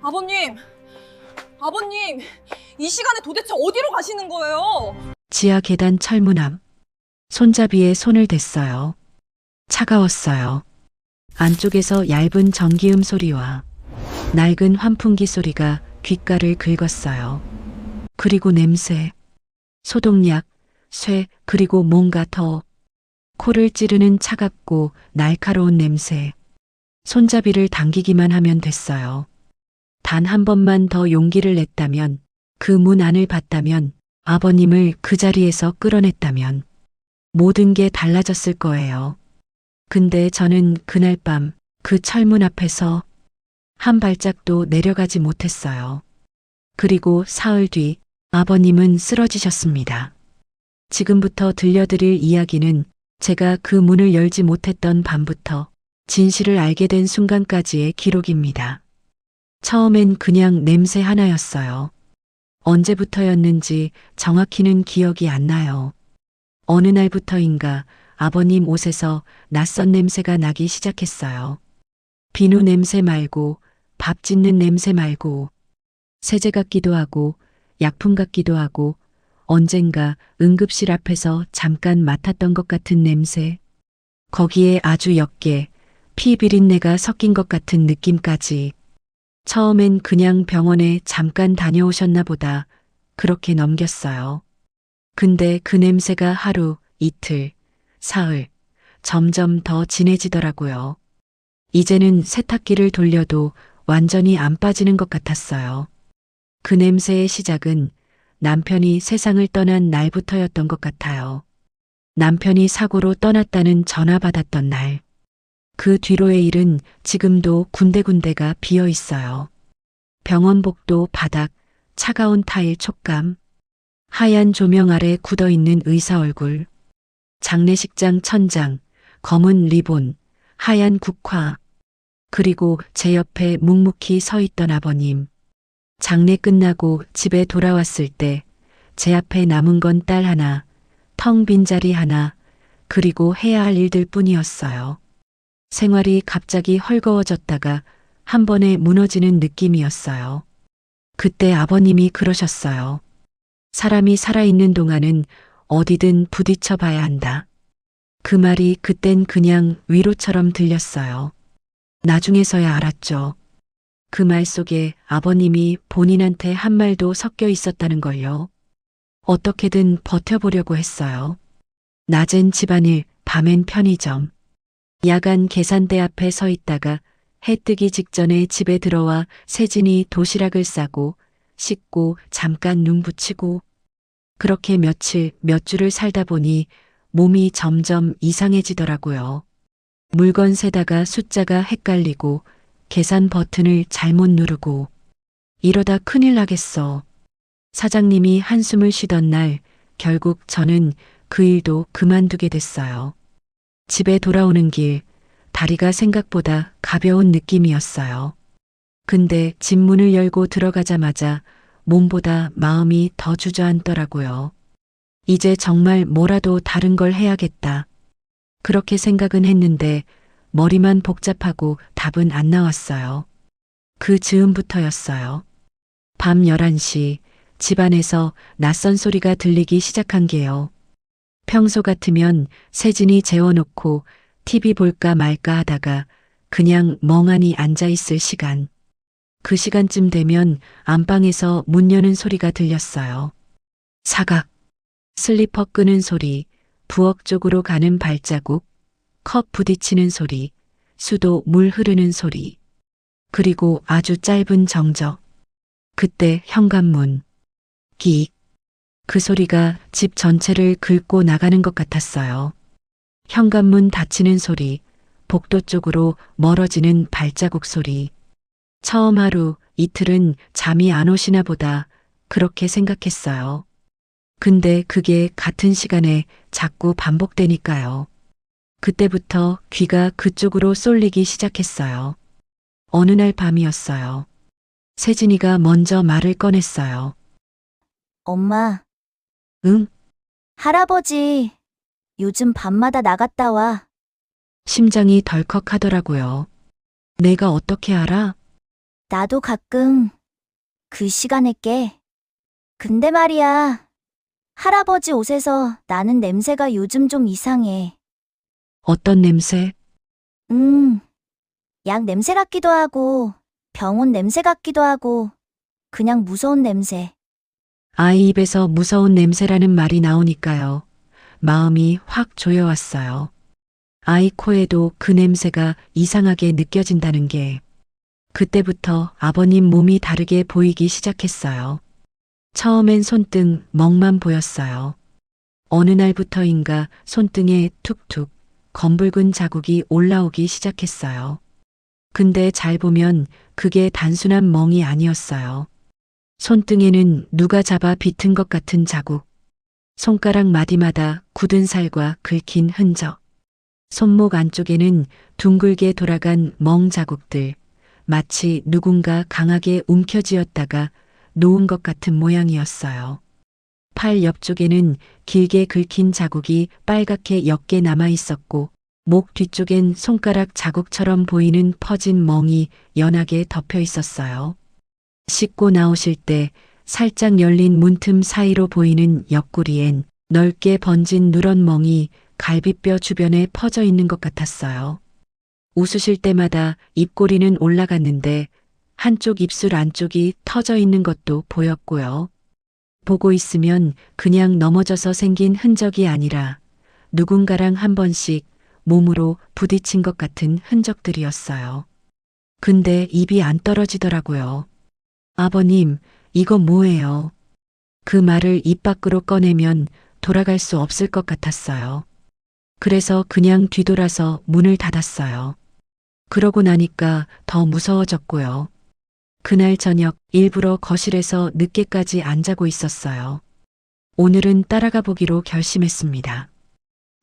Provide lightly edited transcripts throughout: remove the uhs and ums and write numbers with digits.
아버님, 아버님, 이 시간에 도대체 어디로 가시는 거예요? 지하 계단 철문 앞. 손잡이에 손을 댔어요. 차가웠어요. 안쪽에서 얇은 전기음 소리와 낡은 환풍기 소리가 귓가를 긁었어요. 그리고 냄새. 소독약, 쇠, 그리고 뭔가 더. 코를 찌르는 차갑고 날카로운 냄새. 손잡이를 당기기만 하면 됐어요. 단 한 번만 더 용기를 냈다면, 그 문 안을 봤다면, 아버님을 그 자리에서 끌어냈다면, 모든 게 달라졌을 거예요. 근데 저는 그날 밤 그 철문 앞에서 한 발짝도 내려가지 못했어요. 그리고 사흘 뒤 아버님은 쓰러지셨습니다. 지금부터 들려드릴 이야기는 제가 그 문을 열지 못했던 밤부터 진실을 알게 된 순간까지의 기록입니다. 처음엔 그냥 냄새 하나였어요. 언제부터였는지 정확히는 기억이 안 나요. 어느 날부터인가 아버님 옷에서 낯선 냄새가 나기 시작했어요. 비누 냄새 말고, 밥 짓는 냄새 말고, 세제 같기도 하고, 약품 같기도 하고, 언젠가 응급실 앞에서 잠깐 맡았던 것 같은 냄새. 거기에 아주 옅게 피 비린내가 섞인 것 같은 느낌까지. 처음엔 그냥 병원에 잠깐 다녀오셨나 보다 그렇게 넘겼어요. 근데 그 냄새가 하루, 이틀, 사흘, 점점 더 진해지더라고요. 이제는 세탁기를 돌려도 완전히 안 빠지는 것 같았어요. 그 냄새의 시작은 남편이 세상을 떠난 날부터였던 것 같아요. 남편이 사고로 떠났다는 전화 받았던 날. 그 뒤로의 일은 지금도 군데군데가 비어 있어요. 병원 복도 바닥, 차가운 타일 촉감, 하얀 조명 아래 굳어 있는 의사 얼굴, 장례식장 천장, 검은 리본, 하얀 국화, 그리고 제 옆에 묵묵히 서 있던 아버님. 장례 끝나고 집에 돌아왔을 때 제 앞에 남은 건 딸 하나, 텅 빈 자리 하나, 그리고 해야 할 일들 뿐이었어요. 생활이 갑자기 헐거워졌다가 한 번에 무너지는 느낌이었어요. 그때 아버님이 그러셨어요. 사람이 살아있는 동안은 어디든 부딪혀 봐야 한다. 그 말이 그땐 그냥 위로처럼 들렸어요. 나중에서야 알았죠. 그 말 속에 아버님이 본인한테 한 말도 섞여 있었다는 걸요. 어떻게든 버텨보려고 했어요. 낮엔 집안일, 밤엔 편의점. 야간 계산대 앞에 서 있다가 해 뜨기 직전에 집에 들어와 세진이 도시락을 싸고 씻고 잠깐 눈 붙이고 그렇게 며칠 몇 주를 살다 보니 몸이 점점 이상해지더라고요. 물건 세다가 숫자가 헷갈리고 계산 버튼을 잘못 누르고 이러다 큰일 나겠어. 사장님이 한숨을 쉬던 날 결국 저는 그 일도 그만두게 됐어요. 집에 돌아오는 길 다리가 생각보다 가벼운 느낌이었어요. 근데 집 문을 열고 들어가자마자 몸보다 마음이 더 주저앉더라고요. 이제 정말 뭐라도 다른 걸 해야겠다. 그렇게 생각은 했는데 머리만 복잡하고 답은 안 나왔어요. 그 즈음부터였어요. 밤 11시 집안에서 낯선 소리가 들리기 시작한 게요. 평소 같으면 세진이 재워놓고 TV 볼까 말까 하다가 그냥 멍하니 앉아 있을 시간. 그 시간쯤 되면 안방에서 문 여는 소리가 들렸어요. 사각, 슬리퍼 끄는 소리, 부엌 쪽으로 가는 발자국, 컵 부딪히는 소리, 수도 물 흐르는 소리. 그리고 아주 짧은 정적. 그때 현관문. 끽. 그 소리가 집 전체를 긁고 나가는 것 같았어요. 현관문 닫히는 소리, 복도 쪽으로 멀어지는 발자국 소리. 처음 하루, 이틀은 잠이 안 오시나 보다 그렇게 생각했어요. 근데 그게 같은 시간에 자꾸 반복되니까요. 그때부터 귀가 그쪽으로 쏠리기 시작했어요. 어느 날 밤이었어요. 세진이가 먼저 말을 꺼냈어요. 엄마, 응? 할아버지, 요즘 밤마다 나갔다 와. 심장이 덜컥하더라고요. 내가 어떻게 알아? 나도 가끔 그 시간에 깨. 근데 말이야, 할아버지 옷에서 나는 냄새가 요즘 좀 이상해. 어떤 냄새? 약 냄새 같기도 하고, 병원 냄새 같기도 하고, 그냥 무서운 냄새. 아이 입에서 무서운 냄새라는 말이 나오니까요. 마음이 확 조여왔어요. 아이 코에도 그 냄새가 이상하게 느껴진다는 게 그때부터 아버님 몸이 다르게 보이기 시작했어요. 처음엔 손등 멍만 보였어요. 어느 날부터인가 손등에 툭툭 검붉은 자국이 올라오기 시작했어요. 근데 잘 보면 그게 단순한 멍이 아니었어요. 손등에는 누가 잡아 비튼 것 같은 자국, 손가락 마디마다 굳은 살과 긁힌 흔적, 손목 안쪽에는 둥글게 돌아간 멍 자국들, 마치 누군가 강하게 움켜쥐었다가 놓은 것 같은 모양이었어요. 팔 옆쪽에는 길게 긁힌 자국이 빨갛게 옅게 남아 있었고, 목 뒤쪽엔 손가락 자국처럼 보이는 퍼진 멍이 연하게 덮여 있었어요. 씻고 나오실 때 살짝 열린 문틈 사이로 보이는 옆구리엔 넓게 번진 누런 멍이 갈비뼈 주변에 퍼져 있는 것 같았어요. 웃으실 때마다 입꼬리는 올라갔는데 한쪽 입술 안쪽이 터져 있는 것도 보였고요. 보고 있으면 그냥 넘어져서 생긴 흔적이 아니라 누군가랑 한 번씩 몸으로 부딪힌 것 같은 흔적들이었어요. 근데 입이 안 떨어지더라고요. 아버님, 이거 뭐예요? 그 말을 입 밖으로 꺼내면 돌아갈 수 없을 것 같았어요. 그래서 그냥 뒤돌아서 문을 닫았어요. 그러고 나니까 더 무서워졌고요. 그날 저녁 일부러 거실에서 늦게까지 안 자고 있었어요. 오늘은 따라가 보기로 결심했습니다.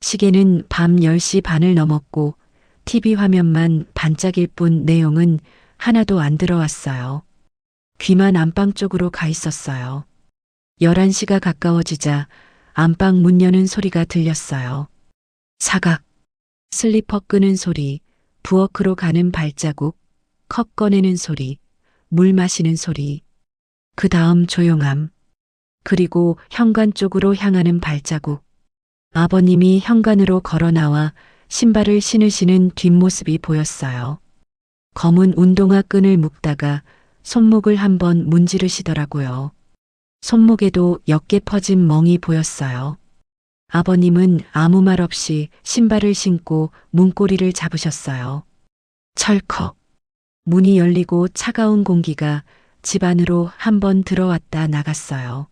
시계는 밤 10시 반을 넘었고 TV 화면만 반짝일 뿐 내용은 하나도 안 들어왔어요. 귀만 안방 쪽으로 가 있었어요. 11시가 가까워지자 안방 문 여는 소리가 들렸어요. 사각, 슬리퍼 끄는 소리, 부엌으로 가는 발자국, 컵 꺼내는 소리, 물 마시는 소리. 그 다음 조용함. 그리고 현관 쪽으로 향하는 발자국. 아버님이 현관으로 걸어 나와 신발을 신으시는 뒷모습이 보였어요. 검은 운동화 끈을 묶다가 손목을 한번 문지르시더라고요. 손목에도 옅게 퍼진 멍이 보였어요. 아버님은 아무 말 없이 신발을 신고 문고리를 잡으셨어요. 철컥. 문이 열리고 차가운 공기가 집 안으로 한번 들어왔다 나갔어요.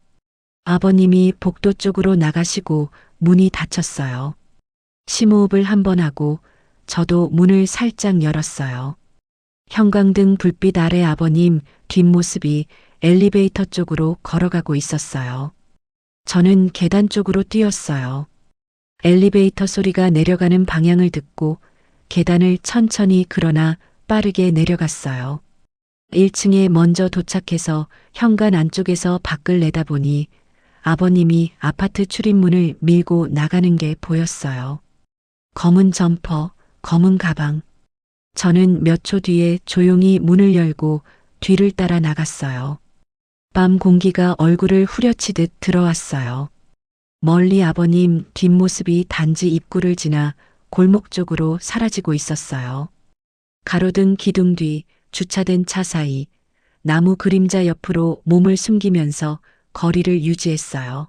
아버님이 복도 쪽으로 나가시고 문이 닫혔어요. 심호흡을 한번 하고 저도 문을 살짝 열었어요. 형광등 불빛 아래 아버님 뒷모습이 엘리베이터 쪽으로 걸어가고 있었어요. 저는 계단 쪽으로 뛰었어요. 엘리베이터 소리가 내려가는 방향을 듣고 계단을 천천히 그러나 빠르게 내려갔어요. 1층에 먼저 도착해서 현관 안쪽에서 밖을 내다보니 아버님이 아파트 출입문을 밀고 나가는 게 보였어요. 검은 점퍼, 검은 가방. 저는 몇 초 뒤에 조용히 문을 열고 뒤를 따라 나갔어요. 밤 공기가 얼굴을 후려치듯 들어왔어요. 멀리 아버님 뒷모습이 단지 입구를 지나 골목 쪽으로 사라지고 있었어요. 가로등 기둥 뒤 주차된 차 사이 나무 그림자 옆으로 몸을 숨기면서 거리를 유지했어요.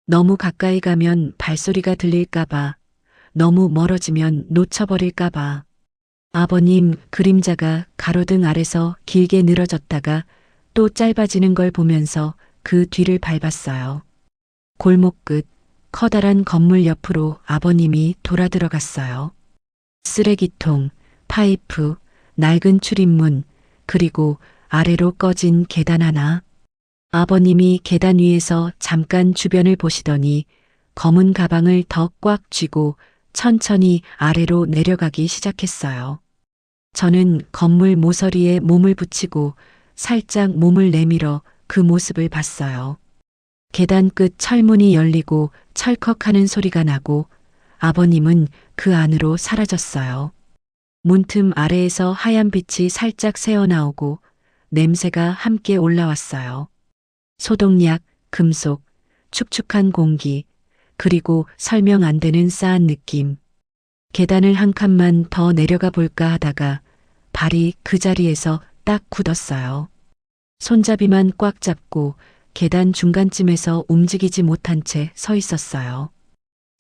너무 가까이 가면 발소리가 들릴까봐, 너무 멀어지면 놓쳐버릴까봐. 아버님 그림자가 가로등 아래서 길게 늘어졌다가 또 짧아지는 걸 보면서 그 뒤를 밟았어요. 골목 끝 커다란 건물 옆으로 아버님이 돌아 들어갔어요. 쓰레기통, 파이프, 낡은 출입문, 그리고 아래로 꺼진 계단 하나. 아버님이 계단 위에서 잠깐 주변을 보시더니 검은 가방을 더 꽉 쥐고 천천히 아래로 내려가기 시작했어요. 저는 건물 모서리에 몸을 붙이고 살짝 몸을 내밀어 그 모습을 봤어요. 계단 끝 철문이 열리고 철컥하는 소리가 나고 아버님은 그 안으로 사라졌어요. 문틈 아래에서 하얀 빛이 살짝 새어나오고 냄새가 함께 올라왔어요. 소독약, 금속, 축축한 공기, 그리고 설명 안 되는 싸한 느낌. 계단을 한 칸만 더 내려가 볼까 하다가 발이 그 자리에서 딱 굳었어요. 손잡이만 꽉 잡고 계단 중간쯤에서 움직이지 못한 채 서 있었어요.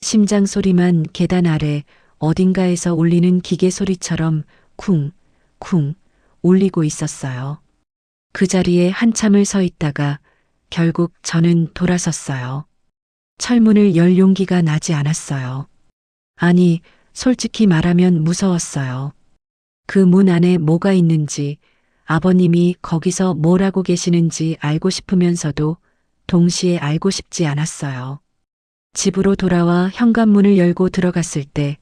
심장 소리만 계단 아래 어딘가에서 울리는 기계 소리처럼 쿵, 쿵 울리고 있었어요. 그 자리에 한참을 서 있다가 결국 저는 돌아섰어요. 철문을 열 용기가 나지 않았어요. 아니, 솔직히 말하면 무서웠어요. 그 문 안에 뭐가 있는지, 아버님이 거기서 뭘 하고 계시는지 알고 싶으면서도 동시에 알고 싶지 않았어요. 집으로 돌아와 현관문을 열고 들어갔을 때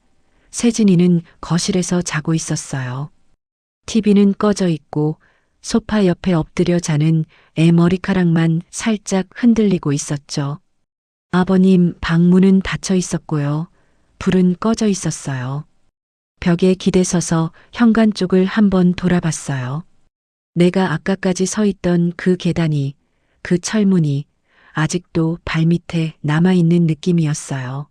세진이는 거실에서 자고 있었어요. TV는 꺼져 있고 소파 옆에 엎드려 자는 애 머리카락만 살짝 흔들리고 있었죠. 아버님 방문은 닫혀 있었고요. 불은 꺼져 있었어요. 벽에 기대서서 현관 쪽을 한번 돌아봤어요. 내가 아까까지 서 있던 그 계단이, 그 철문이 아직도 발밑에 남아있는 느낌이었어요.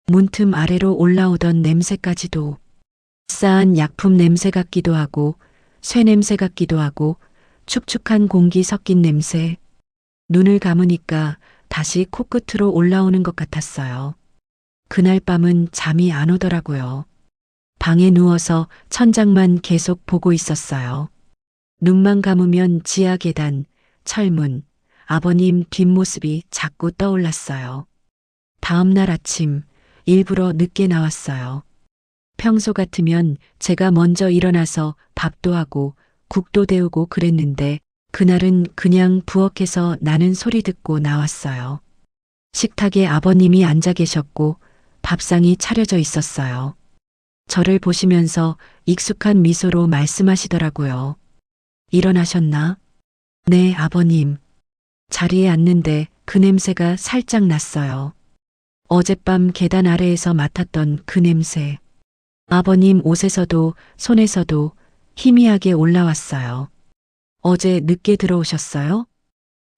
문틈 아래로 올라오던 냄새까지도 싸한 약품 냄새 같기도 하고 쇠 냄새 같기도 하고 축축한 공기 섞인 냄새. 눈을 감으니까 다시 코끝으로 올라오는 것 같았어요. 그날 밤은 잠이 안 오더라고요. 방에 누워서 천장만 계속 보고 있었어요. 눈만 감으면 지하 계단, 철문, 아버님 뒷모습이 자꾸 떠올랐어요. 다음 날 아침 일부러 늦게 나왔어요. 평소 같으면 제가 먼저 일어나서 밥도 하고 국도 데우고 그랬는데 그날은 그냥 부엌에서 나는 소리 듣고 나왔어요. 식탁에 아버님이 앉아 계셨고 밥상이 차려져 있었어요. 저를 보시면서 익숙한 미소로 말씀하시더라고요. 일어나셨나? 네, 아버님. 자리에 앉는데 그 냄새가 살짝 났어요. 어젯밤 계단 아래에서 맡았던 그 냄새. 아버님 옷에서도 손에서도 희미하게 올라왔어요. 어제 늦게 들어오셨어요?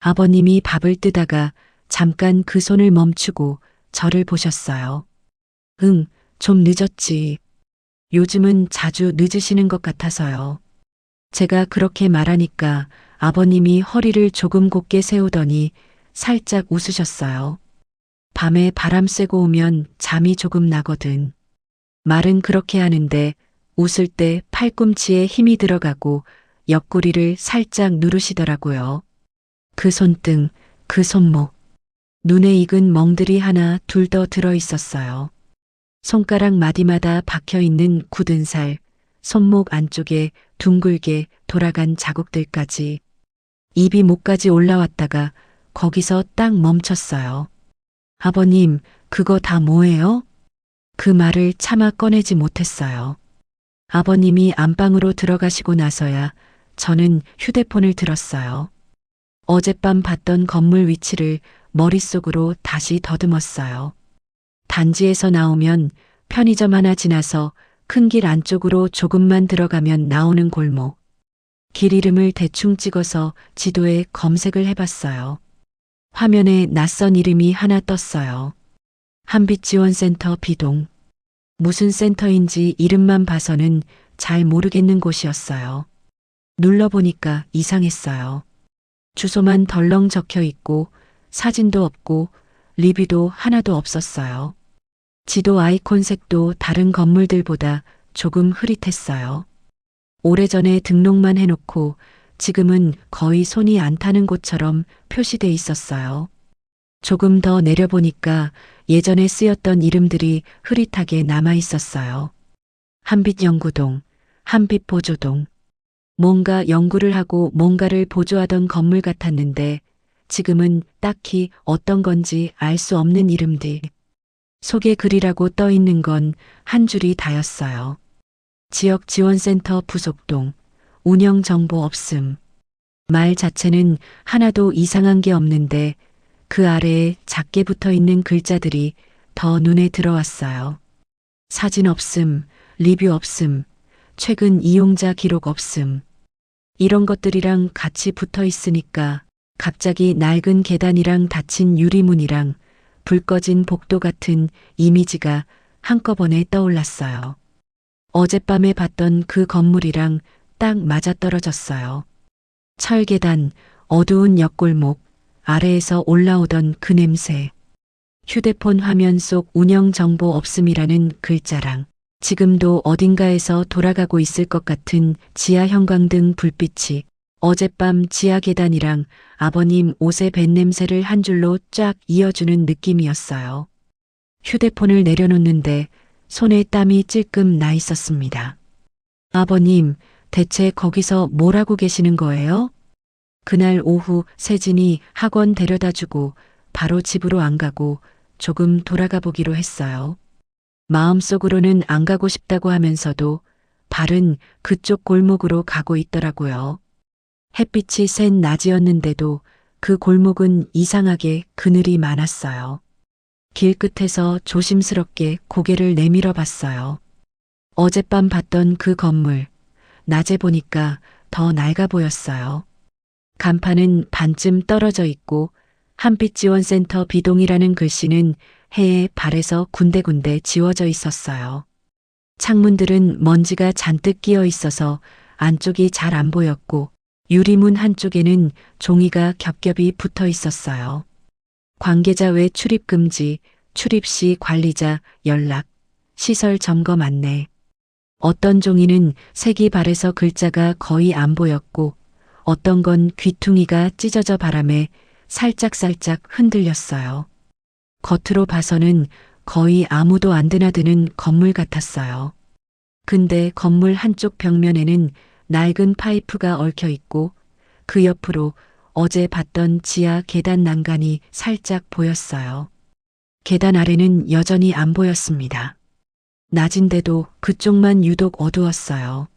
아버님이 밥을 뜨다가 잠깐 그 손을 멈추고 저를 보셨어요. 응, 좀 늦었지. 요즘은 자주 늦으시는 것 같아서요. 제가 그렇게 말하니까 아버님이 허리를 조금 곧게 세우더니 살짝 웃으셨어요. 밤에 바람 쐬고 오면 잠이 조금 나거든. 말은 그렇게 하는데 웃을 때 팔꿈치에 힘이 들어가고 옆구리를 살짝 누르시더라고요. 그 손등, 그 손목. 눈에 익은 멍들이 하나 둘 더 들어 있었어요. 손가락 마디마다 박혀 있는 굳은 살, 손목 안쪽에 둥글게 돌아간 자국들까지. 입이 목까지 올라왔다가 거기서 딱 멈췄어요. 아버님, 그거 다 뭐예요? 그 말을 차마 꺼내지 못했어요. 아버님이 안방으로 들어가시고 나서야 저는 휴대폰을 들었어요. 어젯밤 봤던 건물 위치를 머릿속으로 다시 더듬었어요. 단지에서 나오면 편의점 하나 지나서 큰 길 안쪽으로 조금만 들어가면 나오는 골목. 길 이름을 대충 찍어서 지도에 검색을 해봤어요. 화면에 낯선 이름이 하나 떴어요. 한빛지원센터 B동. 무슨 센터인지 이름만 봐서는 잘 모르겠는 곳이었어요. 눌러보니까 이상했어요. 주소만 덜렁 적혀 있고 사진도 없고 리뷰도 하나도 없었어요. 지도 아이콘 색도 다른 건물들보다 조금 흐릿했어요. 오래전에 등록만 해놓고 지금은 거의 손이 안 타는 곳처럼 표시돼 있었어요. 조금 더 내려보니까 예전에 쓰였던 이름들이 흐릿하게 남아 있었어요. 한빛연구동, 한빛보조동. 뭔가 연구를 하고 뭔가를 보조하던 건물 같았는데 지금은 딱히 어떤 건지 알 수 없는 이름들. 소개 글이라고 떠 있는 건 한 줄이 다였어요. 지역지원센터 부속동, 운영정보 없음. 말 자체는 하나도 이상한 게 없는데 그 아래에 작게 붙어 있는 글자들이 더 눈에 들어왔어요. 사진 없음, 리뷰 없음, 최근 이용자 기록 없음. 이런 것들이랑 같이 붙어 있으니까 갑자기 낡은 계단이랑 닫힌 유리문이랑 불 꺼진 복도 같은 이미지가 한꺼번에 떠올랐어요. 어젯밤에 봤던 그 건물이랑 딱 맞아떨어졌어요. 철계단, 어두운 옆골목, 아래에서 올라오던 그 냄새. 휴대폰 화면 속 운영 정보 없음이라는 글자랑 지금도 어딘가에서 돌아가고 있을 것 같은 지하 형광등 불빛이 어젯밤 지하 계단이랑 아버님 옷의 뱃냄새를 한 줄로 쫙 이어주는 느낌이었어요. 휴대폰을 내려놓는데 손에 땀이 찔끔 나 있었습니다. 아버님, 대체 거기서 뭘 하고 계시는 거예요? 그날 오후 세진이 학원 데려다주고 바로 집으로 안 가고 조금 돌아가 보기로 했어요. 마음속으로는 안 가고 싶다고 하면서도 발은 그쪽 골목으로 가고 있더라고요. 햇빛이 센 낮이었는데도 그 골목은 이상하게 그늘이 많았어요. 길 끝에서 조심스럽게 고개를 내밀어 봤어요. 어젯밤 봤던 그 건물, 낮에 보니까 더 낡아 보였어요. 간판은 반쯤 떨어져 있고 한빛지원센터 비동이라는 글씨는 해에 발에서 군데군데 지워져 있었어요. 창문들은 먼지가 잔뜩 끼어 있어서 안쪽이 잘 안 보였고 유리문 한쪽에는 종이가 겹겹이 붙어 있었어요. 관계자 외 출입 금지, 출입 시 관리자 연락, 시설 점검 안내. 어떤 종이는 색이 바래서 글자가 거의 안 보였고 어떤 건 귀퉁이가 찢어져 바람에 살짝살짝 흔들렸어요. 겉으로 봐서는 거의 아무도 안 드나드는 건물 같았어요. 근데 건물 한쪽 벽면에는 낡은 파이프가 얽혀 있고 그 옆으로 어제 봤던 지하 계단 난간이 살짝 보였어요. 계단 아래는 여전히 안 보였습니다. 낮인데도 그쪽만 유독 어두웠어요.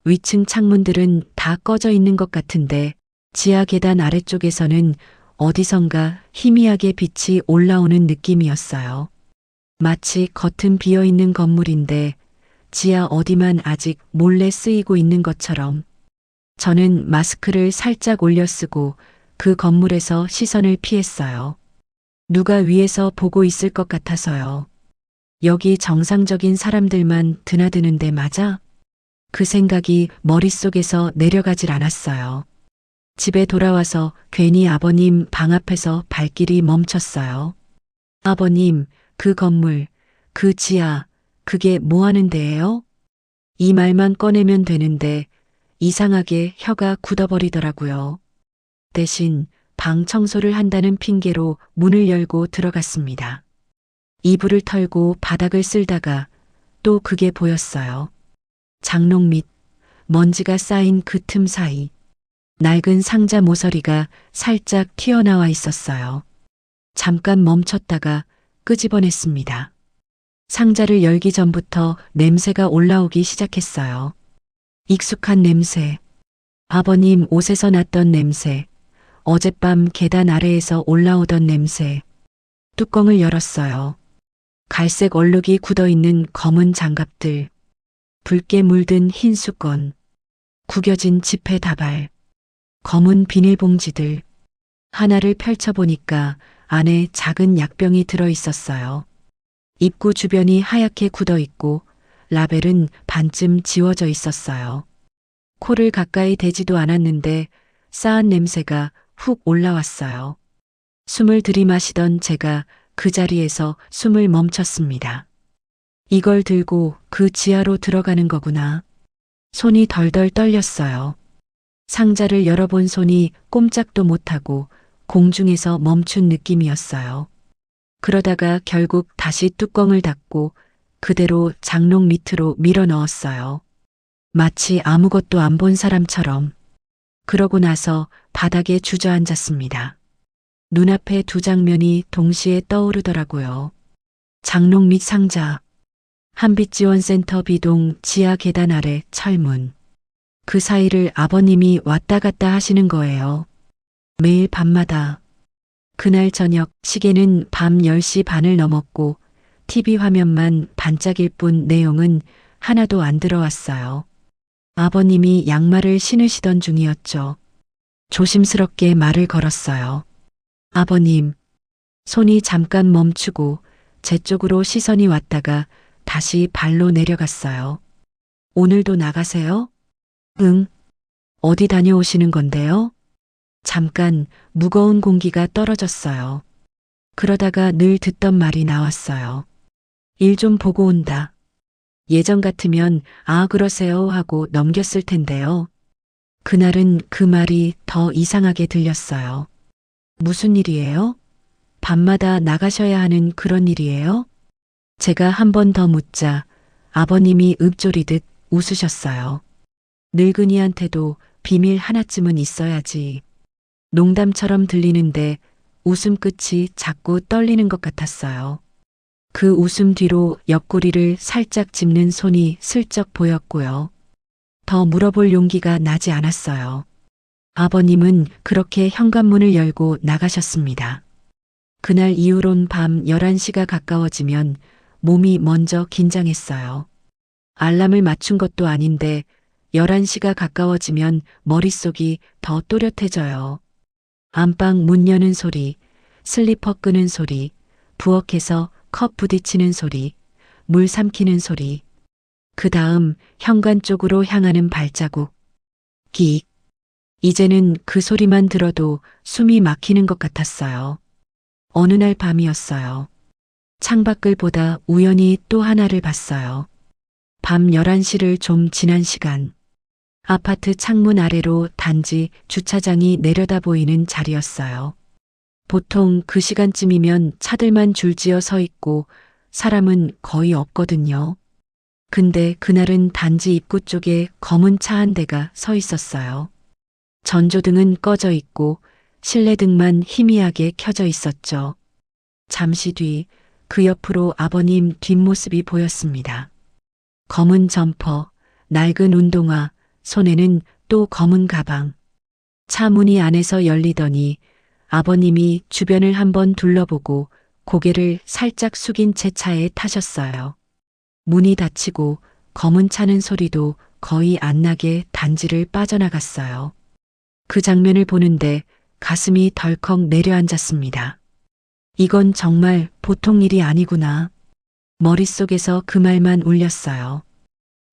위층 창문들은 다 꺼져 있는 것 같은데 지하 계단 아래쪽에서는 어디선가 희미하게 빛이 올라오는 느낌이었어요. 마치 겉은 비어있는 건물인데 지하 어디만 아직 몰래 쓰이고 있는 것처럼. 저는 마스크를 살짝 올려 쓰고 그 건물에서 시선을 피했어요. 누가 위에서 보고 있을 것 같아서요. 여기 정상적인 사람들만 드나드는데 맞아? 그 생각이 머릿속에서 내려가질 않았어요. 집에 돌아와서 괜히 아버님 방 앞에서 발길이 멈췄어요. 아버님, 그 건물, 그 지하, 그게 뭐 하는 데예요? 이 말만 꺼내면 되는데 이상하게 혀가 굳어버리더라고요. 대신 방 청소를 한다는 핑계로 문을 열고 들어갔습니다. 이불을 털고 바닥을 쓸다가 또 그게 보였어요. 장롱 밑 먼지가 쌓인 그 틈 사이 낡은 상자 모서리가 살짝 튀어나와 있었어요. 잠깐 멈췄다가 끄집어냈습니다. 상자를 열기 전부터 냄새가 올라오기 시작했어요. 익숙한 냄새, 아버님 옷에서 났던 냄새, 어젯밤 계단 아래에서 올라오던 냄새. 뚜껑을 열었어요. 갈색 얼룩이 굳어있는 검은 장갑들, 붉게 물든 흰 수건, 구겨진 지폐 다발, 검은 비닐봉지들. 하나를 펼쳐보니까 안에 작은 약병이 들어있었어요. 입구 주변이 하얗게 굳어있고 라벨은 반쯤 지워져 있었어요. 코를 가까이 대지도 않았는데 싸한 냄새가 훅 올라왔어요. 숨을 들이마시던 제가 그 자리에서 숨을 멈췄습니다. 이걸 들고 그 지하로 들어가는 거구나. 손이 덜덜 떨렸어요. 상자를 열어본 손이 꼼짝도 못하고 공중에서 멈춘 느낌이었어요. 그러다가 결국 다시 뚜껑을 닫고 그대로 장롱 밑으로 밀어 넣었어요. 마치 아무것도 안 본 사람처럼. 그러고 나서 바닥에 주저앉았습니다. 눈앞에 두 장면이 동시에 떠오르더라고요. 장롱 밑 상자, 한빛지원센터 비동 지하 계단 아래 철문. 그 사이를 아버님이 왔다 갔다 하시는 거예요. 매일 밤마다. 그날 저녁 시계는 밤 10시 반을 넘었고 TV 화면만 반짝일 뿐 내용은 하나도 안 들어왔어요. 아버님이 양말을 신으시던 중이었죠. 조심스럽게 말을 걸었어요. 아버님, 손이 잠깐 멈추고 제 쪽으로 시선이 왔다가 다시 발로 내려갔어요. 오늘도 나가세요? 응. 어디 다녀오시는 건데요? 잠깐 무거운 공기가 떨어졌어요. 그러다가 늘 듣던 말이 나왔어요. 일 좀 보고 온다. 예전 같으면 아 그러세요 하고 넘겼을 텐데요. 그날은 그 말이 더 이상하게 들렸어요. 무슨 일이에요? 밤마다 나가셔야 하는 그런 일이에요? 제가 한 번 더 묻자 아버님이 읊조리듯 웃으셨어요. 늙은이한테도 비밀 하나쯤은 있어야지. 농담처럼 들리는데 웃음 끝이 자꾸 떨리는 것 같았어요. 그 웃음 뒤로 옆구리를 살짝 짚는 손이 슬쩍 보였고요. 더 물어볼 용기가 나지 않았어요. 아버님은 그렇게 현관문을 열고 나가셨습니다. 그날 이후론 밤 11시가 가까워지면 몸이 먼저 긴장했어요. 알람을 맞춘 것도 아닌데 11시가 가까워지면 머릿속이 더 또렷해져요. 안방 문 여는 소리, 슬리퍼 끄는 소리, 부엌에서 컵 부딪히는 소리, 물 삼키는 소리. 그 다음 현관 쪽으로 향하는 발자국. 끽. 이제는 그 소리만 들어도 숨이 막히는 것 같았어요. 어느 날 밤이었어요. 창밖을 보다 우연히 또 하나를 봤어요. 밤 11시를 좀 지난 시간. 아파트 창문 아래로 단지 주차장이 내려다 보이는 자리였어요. 보통 그 시간쯤이면 차들만 줄지어 서 있고 사람은 거의 없거든요. 근데 그날은 단지 입구 쪽에 검은 차 한 대가 서 있었어요. 전조등은 꺼져 있고 실내등만 희미하게 켜져 있었죠. 잠시 뒤 그 옆으로 아버님 뒷모습이 보였습니다. 검은 점퍼, 낡은 운동화, 손에는 또 검은 가방. 차 문이 안에서 열리더니 아버님이 주변을 한번 둘러보고 고개를 살짝 숙인 채 차에 타셨어요. 문이 닫히고 검은 차는 소리도 거의 안 나게 단지를 빠져나갔어요. 그 장면을 보는데 가슴이 덜컥 내려앉았습니다. 이건 정말 보통 일이 아니구나. 머릿속에서 그 말만 울렸어요.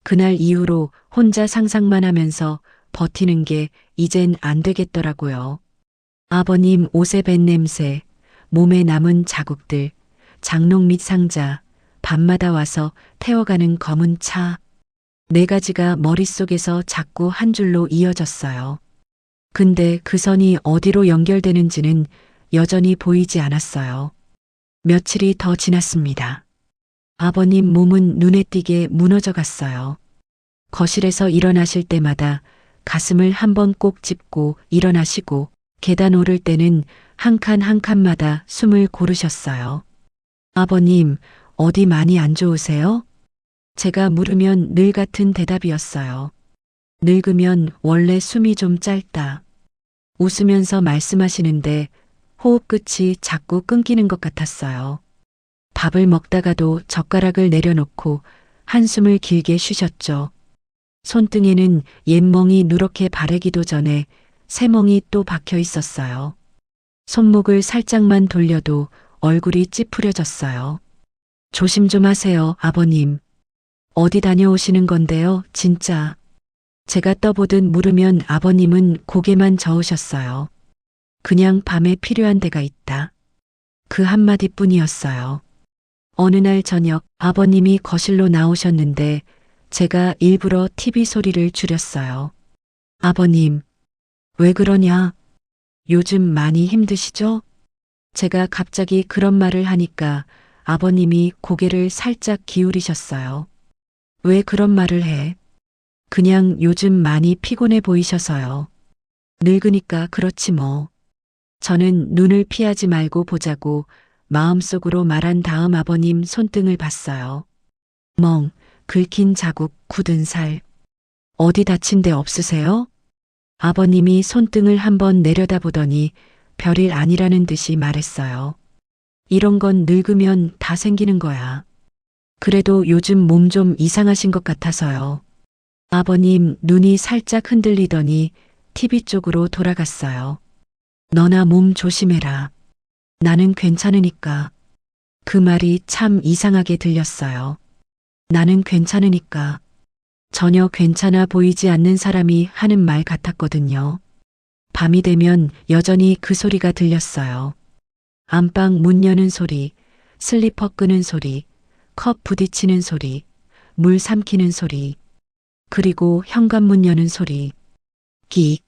그날 이후로 혼자 상상만 하면서 버티는 게 이젠 안 되겠더라고요. 아버님 옷에 밴 냄새, 몸에 남은 자국들, 장롱 밑 상자, 밤마다 와서 태워가는 검은 차. 네 가지가 머릿속에서 자꾸 한 줄로 이어졌어요. 근데 그 선이 어디로 연결되는지는 여전히 보이지 않았어요. 며칠이 더 지났습니다. 아버님 몸은 눈에 띄게 무너져 갔어요. 거실에서 일어나실 때마다 가슴을 한번 꼭 짚고 일어나시고 계단 오를 때는 한 칸 한 칸마다 숨을 고르셨어요. 아버님, 어디 많이 안 좋으세요? 제가 물으면 늘 같은 대답이었어요. 늙으면 원래 숨이 좀 짧다. 웃으면서 말씀하시는데 호흡 끝이 자꾸 끊기는 것 같았어요. 밥을 먹다가도 젓가락을 내려놓고 한숨을 길게 쉬셨죠. 손등에는 옛멍이 누렇게 바래기도 전에 새멍이 또 박혀 있었어요. 손목을 살짝만 돌려도 얼굴이 찌푸려졌어요. 조심 좀 하세요, 아버님. 어디 다녀오시는 건데요, 진짜. 제가 떠보듯 물으면 아버님은 고개만 저으셨어요. 그냥 밤에 필요한 데가 있다. 그 한마디뿐이었어요. 어느 날 저녁 아버님이 거실로 나오셨는데 제가 일부러 TV 소리를 줄였어요. 아버님, 왜 그러냐? 요즘 많이 힘드시죠? 제가 갑자기 그런 말을 하니까 아버님이 고개를 살짝 기울이셨어요. 왜 그런 말을 해? 그냥 요즘 많이 피곤해 보이셔서요. 늙으니까 그렇지 뭐. 저는 눈을 피하지 말고 보자고 마음속으로 말한 다음 아버님 손등을 봤어요. 멍, 긁힌 자국, 굳은 살. 어디 다친 데 없으세요? 아버님이 손등을 한번 내려다보더니 별일 아니라는 듯이 말했어요. 이런 건 늙으면 다 생기는 거야. 그래도 요즘 몸 좀 이상하신 것 같아서요. 아버님 눈이 살짝 흔들리더니 TV 쪽으로 돌아갔어요. 너나 몸 조심해라. 나는 괜찮으니까. 그 말이 참 이상하게 들렸어요. 나는 괜찮으니까. 전혀 괜찮아 보이지 않는 사람이 하는 말 같았거든요. 밤이 되면 여전히 그 소리가 들렸어요. 안방 문 여는 소리, 슬리퍼 끄는 소리, 컵 부딪히는 소리, 물 삼키는 소리, 그리고 현관문 여는 소리. 끽.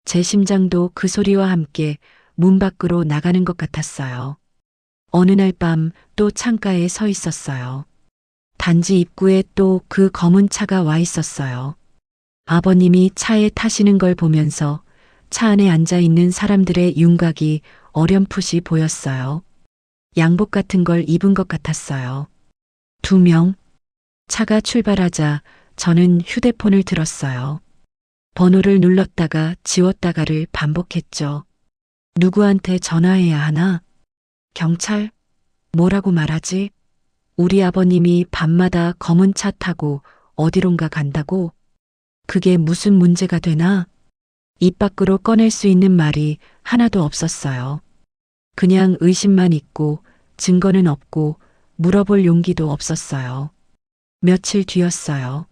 제 심장도 그 소리와 함께 문 밖으로 나가는 것 같았어요. 어느 날 밤 또 창가에 서 있었어요. 단지 입구에 또 그 검은 차가 와 있었어요. 아버님이 차에 타시는 걸 보면서 차 안에 앉아 있는 사람들의 윤곽이 어렴풋이 보였어요. 양복 같은 걸 입은 것 같았어요. 2명. 차가 출발하자 저는 휴대폰을 들었어요. 번호를 눌렀다가 지웠다가를 반복했죠. 누구한테 전화해야 하나? 경찰? 뭐라고 말하지? 우리 아버님이 밤마다 검은 차 타고 어디론가 간다고? 그게 무슨 문제가 되나? 입 밖으로 꺼낼 수 있는 말이 하나도 없었어요. 그냥 의심만 있고 증거는 없고 물어볼 용기도 없었어요. 며칠 뒤였어요.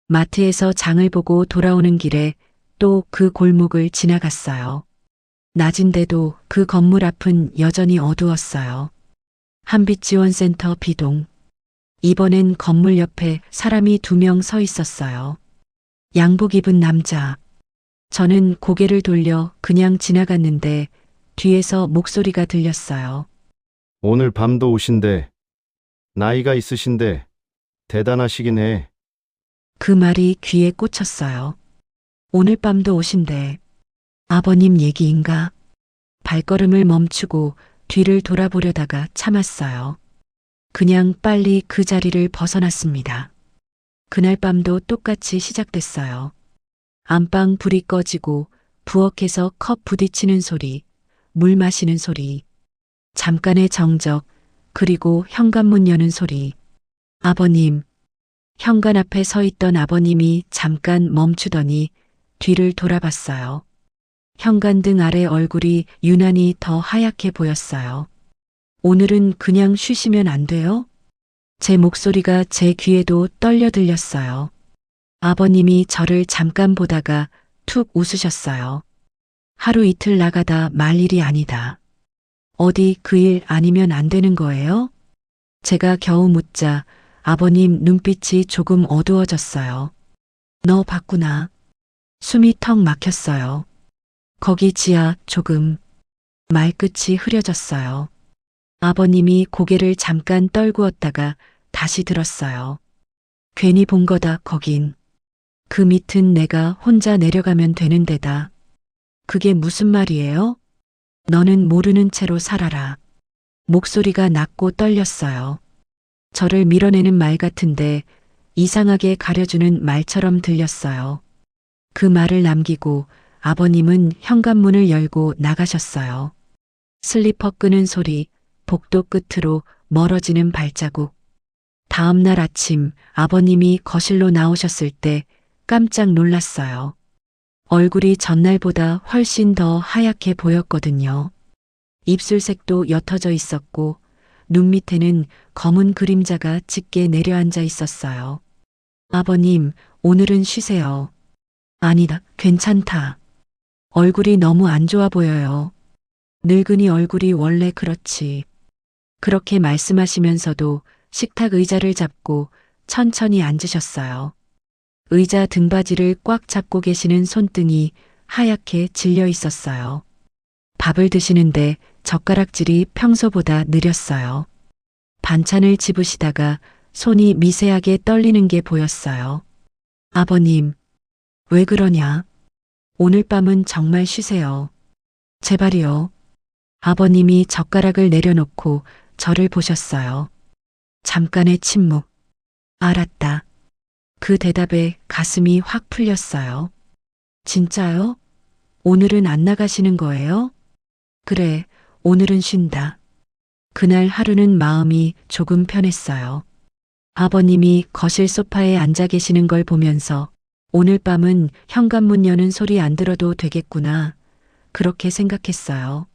마트에서 장을 보고 돌아오는 길에 또 그 골목을 지나갔어요. 낮인데도 그 건물 앞은 여전히 어두웠어요. 한빛지원센터 B동. 이번엔 건물 옆에 사람이 2명 서 있었어요. 양복 입은 남자. 저는 고개를 돌려 그냥 지나갔는데 뒤에서 목소리가 들렸어요. 오늘 밤도 오신대. 나이가 있으신데 대단하시긴 해. 그 말이 귀에 꽂혔어요. 오늘 밤도 오신대. 아버님 얘기인가? 발걸음을 멈추고 뒤를 돌아보려다가 참았어요. 그냥 빨리 그 자리를 벗어났습니다. 그날 밤도 똑같이 시작됐어요. 안방 불이 꺼지고 부엌에서 컵 부딪히는 소리, 물 마시는 소리, 잠깐의 정적, 그리고 현관문 여는 소리. 아버님. 현관 앞에 서 있던 아버님이 잠깐 멈추더니 뒤를 돌아봤어요. 현관등 아래 얼굴이 유난히 더 하얗게 보였어요. 오늘은 그냥 쉬시면 안 돼요? 제 목소리가 제 귀에도 떨려 들렸어요. 아버님이 저를 잠깐 보다가 툭 웃으셨어요. 하루 이틀 나가다 말 일이 아니다. 어디 그 일 아니면 안 되는 거예요? 제가 겨우 묻자 아버님 눈빛이 조금 어두워졌어요. 너 봤구나. 숨이 턱 막혔어요. 거기 지하 조금. 말끝이 흐려졌어요. 아버님이 고개를 잠깐 떨구었다가 다시 들었어요. 괜히 본 거다 거긴. 그 밑은 내가 혼자 내려가면 되는 데다. 그게 무슨 말이에요? 너는 모르는 채로 살아라. 목소리가 낮고 떨렸어요. 저를 밀어내는 말 같은데 이상하게 가려주는 말처럼 들렸어요. 그 말을 남기고 아버님은 현관문을 열고 나가셨어요. 슬리퍼 끄는 소리, 복도 끝으로 멀어지는 발자국. 다음 날 아침 아버님이 거실로 나오셨을 때 깜짝 놀랐어요. 얼굴이 전날보다 훨씬 더 하얗게 보였거든요. 입술색도 옅어져 있었고 눈 밑에는 검은 그림자가 짙게 내려앉아 있었어요. 아버님, 오늘은 쉬세요. 아니다, 괜찮다. 얼굴이 너무 안 좋아 보여요. 늙은이 얼굴이 원래 그렇지. 그렇게 말씀하시면서도 식탁 의자를 잡고 천천히 앉으셨어요. 의자 등받이를 꽉 잡고 계시는 손등이 하얗게 질려 있었어요. 밥을 드시는데 젓가락질이 평소보다 느렸어요. 반찬을 집으시다가 손이 미세하게 떨리는 게 보였어요. 아버님, 왜 그러냐? 오늘 밤은 정말 쉬세요. 제발이요. 아버님이 젓가락을 내려놓고 저를 보셨어요. 잠깐의 침묵. 알았다. 그 대답에 가슴이 확 풀렸어요. 진짜요? 오늘은 안 나가시는 거예요? 그래, 오늘은 쉰다. 그날 하루는 마음이 조금 편했어요. 아버님이 거실 소파에 앉아 계시는 걸 보면서 오늘 밤은 현관문 여는 소리 안 들어도 되겠구나. 그렇게 생각했어요.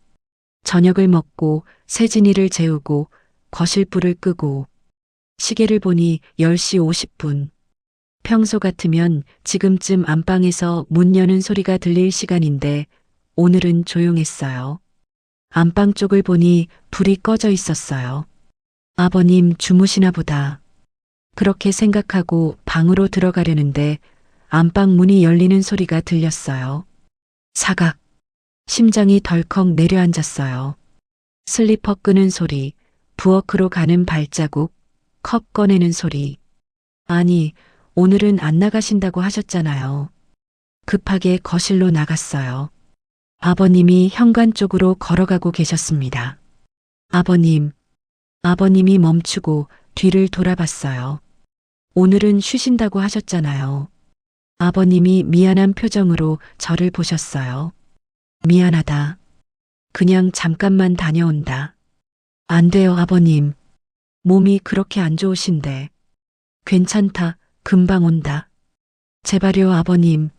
저녁을 먹고 세진이를 재우고 거실 불을 끄고 시계를 보니 10시 50분. 평소 같으면 지금쯤 안방에서 문 여는 소리가 들릴 시간인데 오늘은 조용했어요. 안방 쪽을 보니 불이 꺼져 있었어요. 아버님 주무시나 보다. 그렇게 생각하고 방으로 들어가려는데 안방 문이 열리는 소리가 들렸어요. 사각. 심장이 덜컥 내려앉았어요. 슬리퍼 끄는 소리, 부엌으로 가는 발자국, 컵 꺼내는 소리. 아니, 오늘은 안 나가신다고 하셨잖아요. 급하게 거실로 나갔어요. 아버님이 현관 쪽으로 걸어가고 계셨습니다. 아버님. 아버님이 멈추고 뒤를 돌아봤어요. 오늘은 쉬신다고 하셨잖아요. 아버님이 미안한 표정으로 저를 보셨어요. 미안하다. 그냥 잠깐만 다녀온다. 안 돼요, 아버님. 몸이 그렇게 안 좋으신데. 괜찮다. 금방 온다. 제발요, 아버님.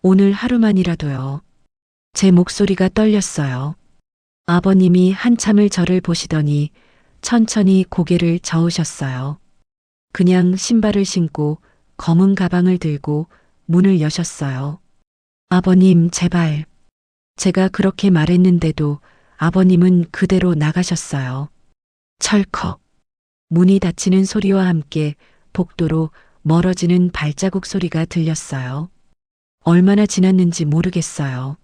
오늘 하루만이라도요. 제 목소리가 떨렸어요. 아버님이 한참을 저를 보시더니 천천히 고개를 저으셨어요. 그냥 신발을 신고 검은 가방을 들고 문을 여셨어요. 아버님, 제발. 제가 그렇게 말했는데도 아버님은 그대로 나가셨어요. 철컥. 문이 닫히는 소리와 함께 복도로 멀어지는 발자국 소리가 들렸어요. 얼마나 지났는지 모르겠어요.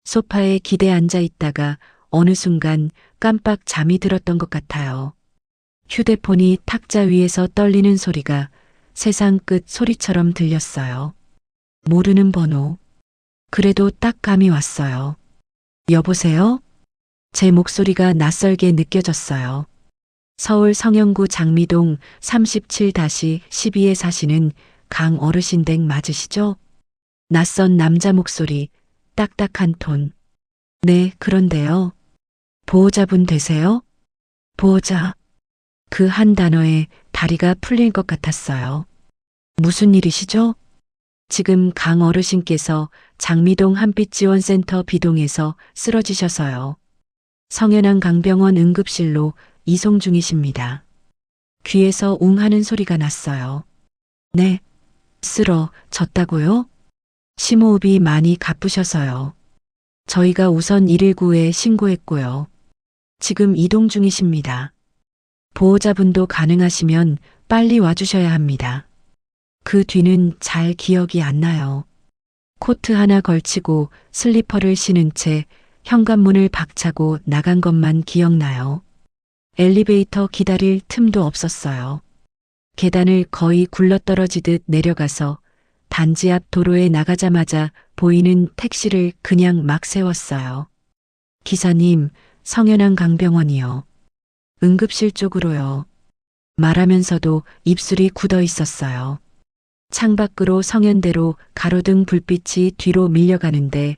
소파에 기대 앉아 있다가 어느 순간 깜빡 잠이 들었던 것 같아요. 휴대폰이 탁자 위에서 떨리는 소리가 세상 끝 소리처럼 들렸어요. 모르는 번호. 그래도 딱 감이 왔어요. 여보세요? 제 목소리가 낯설게 느껴졌어요. 서울 성형구 장미동 37-12에 사시는 강 어르신 댁 맞으시죠? 낯선 남자 목소리, 딱딱한 톤. 네, 그런데요. 보호자분 되세요? 보호자. 그 한 단어에 다리가 풀릴 것 같았어요. 무슨 일이시죠? 지금 강 어르신께서 장미동 한빛지원센터 B동에서 쓰러지셔서요. 성현한 강병원 응급실로 이송 중이십니다. 귀에서 웅 하는 소리가 났어요. 네, 쓰러졌다고요? 심호흡이 많이 가쁘셔서요. 저희가 우선 119에 신고했고요. 지금 이동 중이십니다. 보호자분도 가능하시면 빨리 와주셔야 합니다. 그 뒤는 잘 기억이 안 나요. 코트 하나 걸치고 슬리퍼를 신은 채 현관문을 박차고 나간 것만 기억나요. 엘리베이터 기다릴 틈도 없었어요. 계단을 거의 굴러떨어지듯 내려가서 단지 앞 도로에 나가자마자 보이는 택시를 그냥 막 세웠어요. 기사님, 성현한 강병원이요. 응급실 쪽으로요. 말하면서도 입술이 굳어 있었어요. 창밖으로 성현대로 가로등 불빛이 뒤로 밀려가는데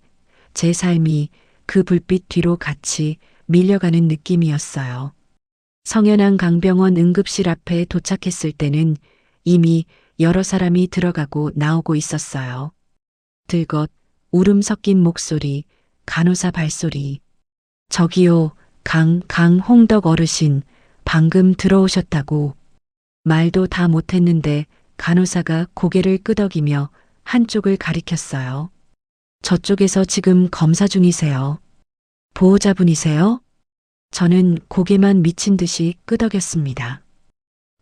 제 삶이 그 불빛 뒤로 같이 밀려가는 느낌이었어요. 성현한 강병원 응급실 앞에 도착했을 때는 이미 여러 사람이 들어가고 나오고 있었어요. 들것, 울음 섞인 목소리, 간호사 발소리. 저기요, 홍덕 어르신, 방금 들어오셨다고. 말도 다 못했는데 간호사가 고개를 끄덕이며 한쪽을 가리켰어요. 저쪽에서 지금 검사 중이세요. 보호자분이세요? 저는 고개만 미친 듯이 끄덕였습니다.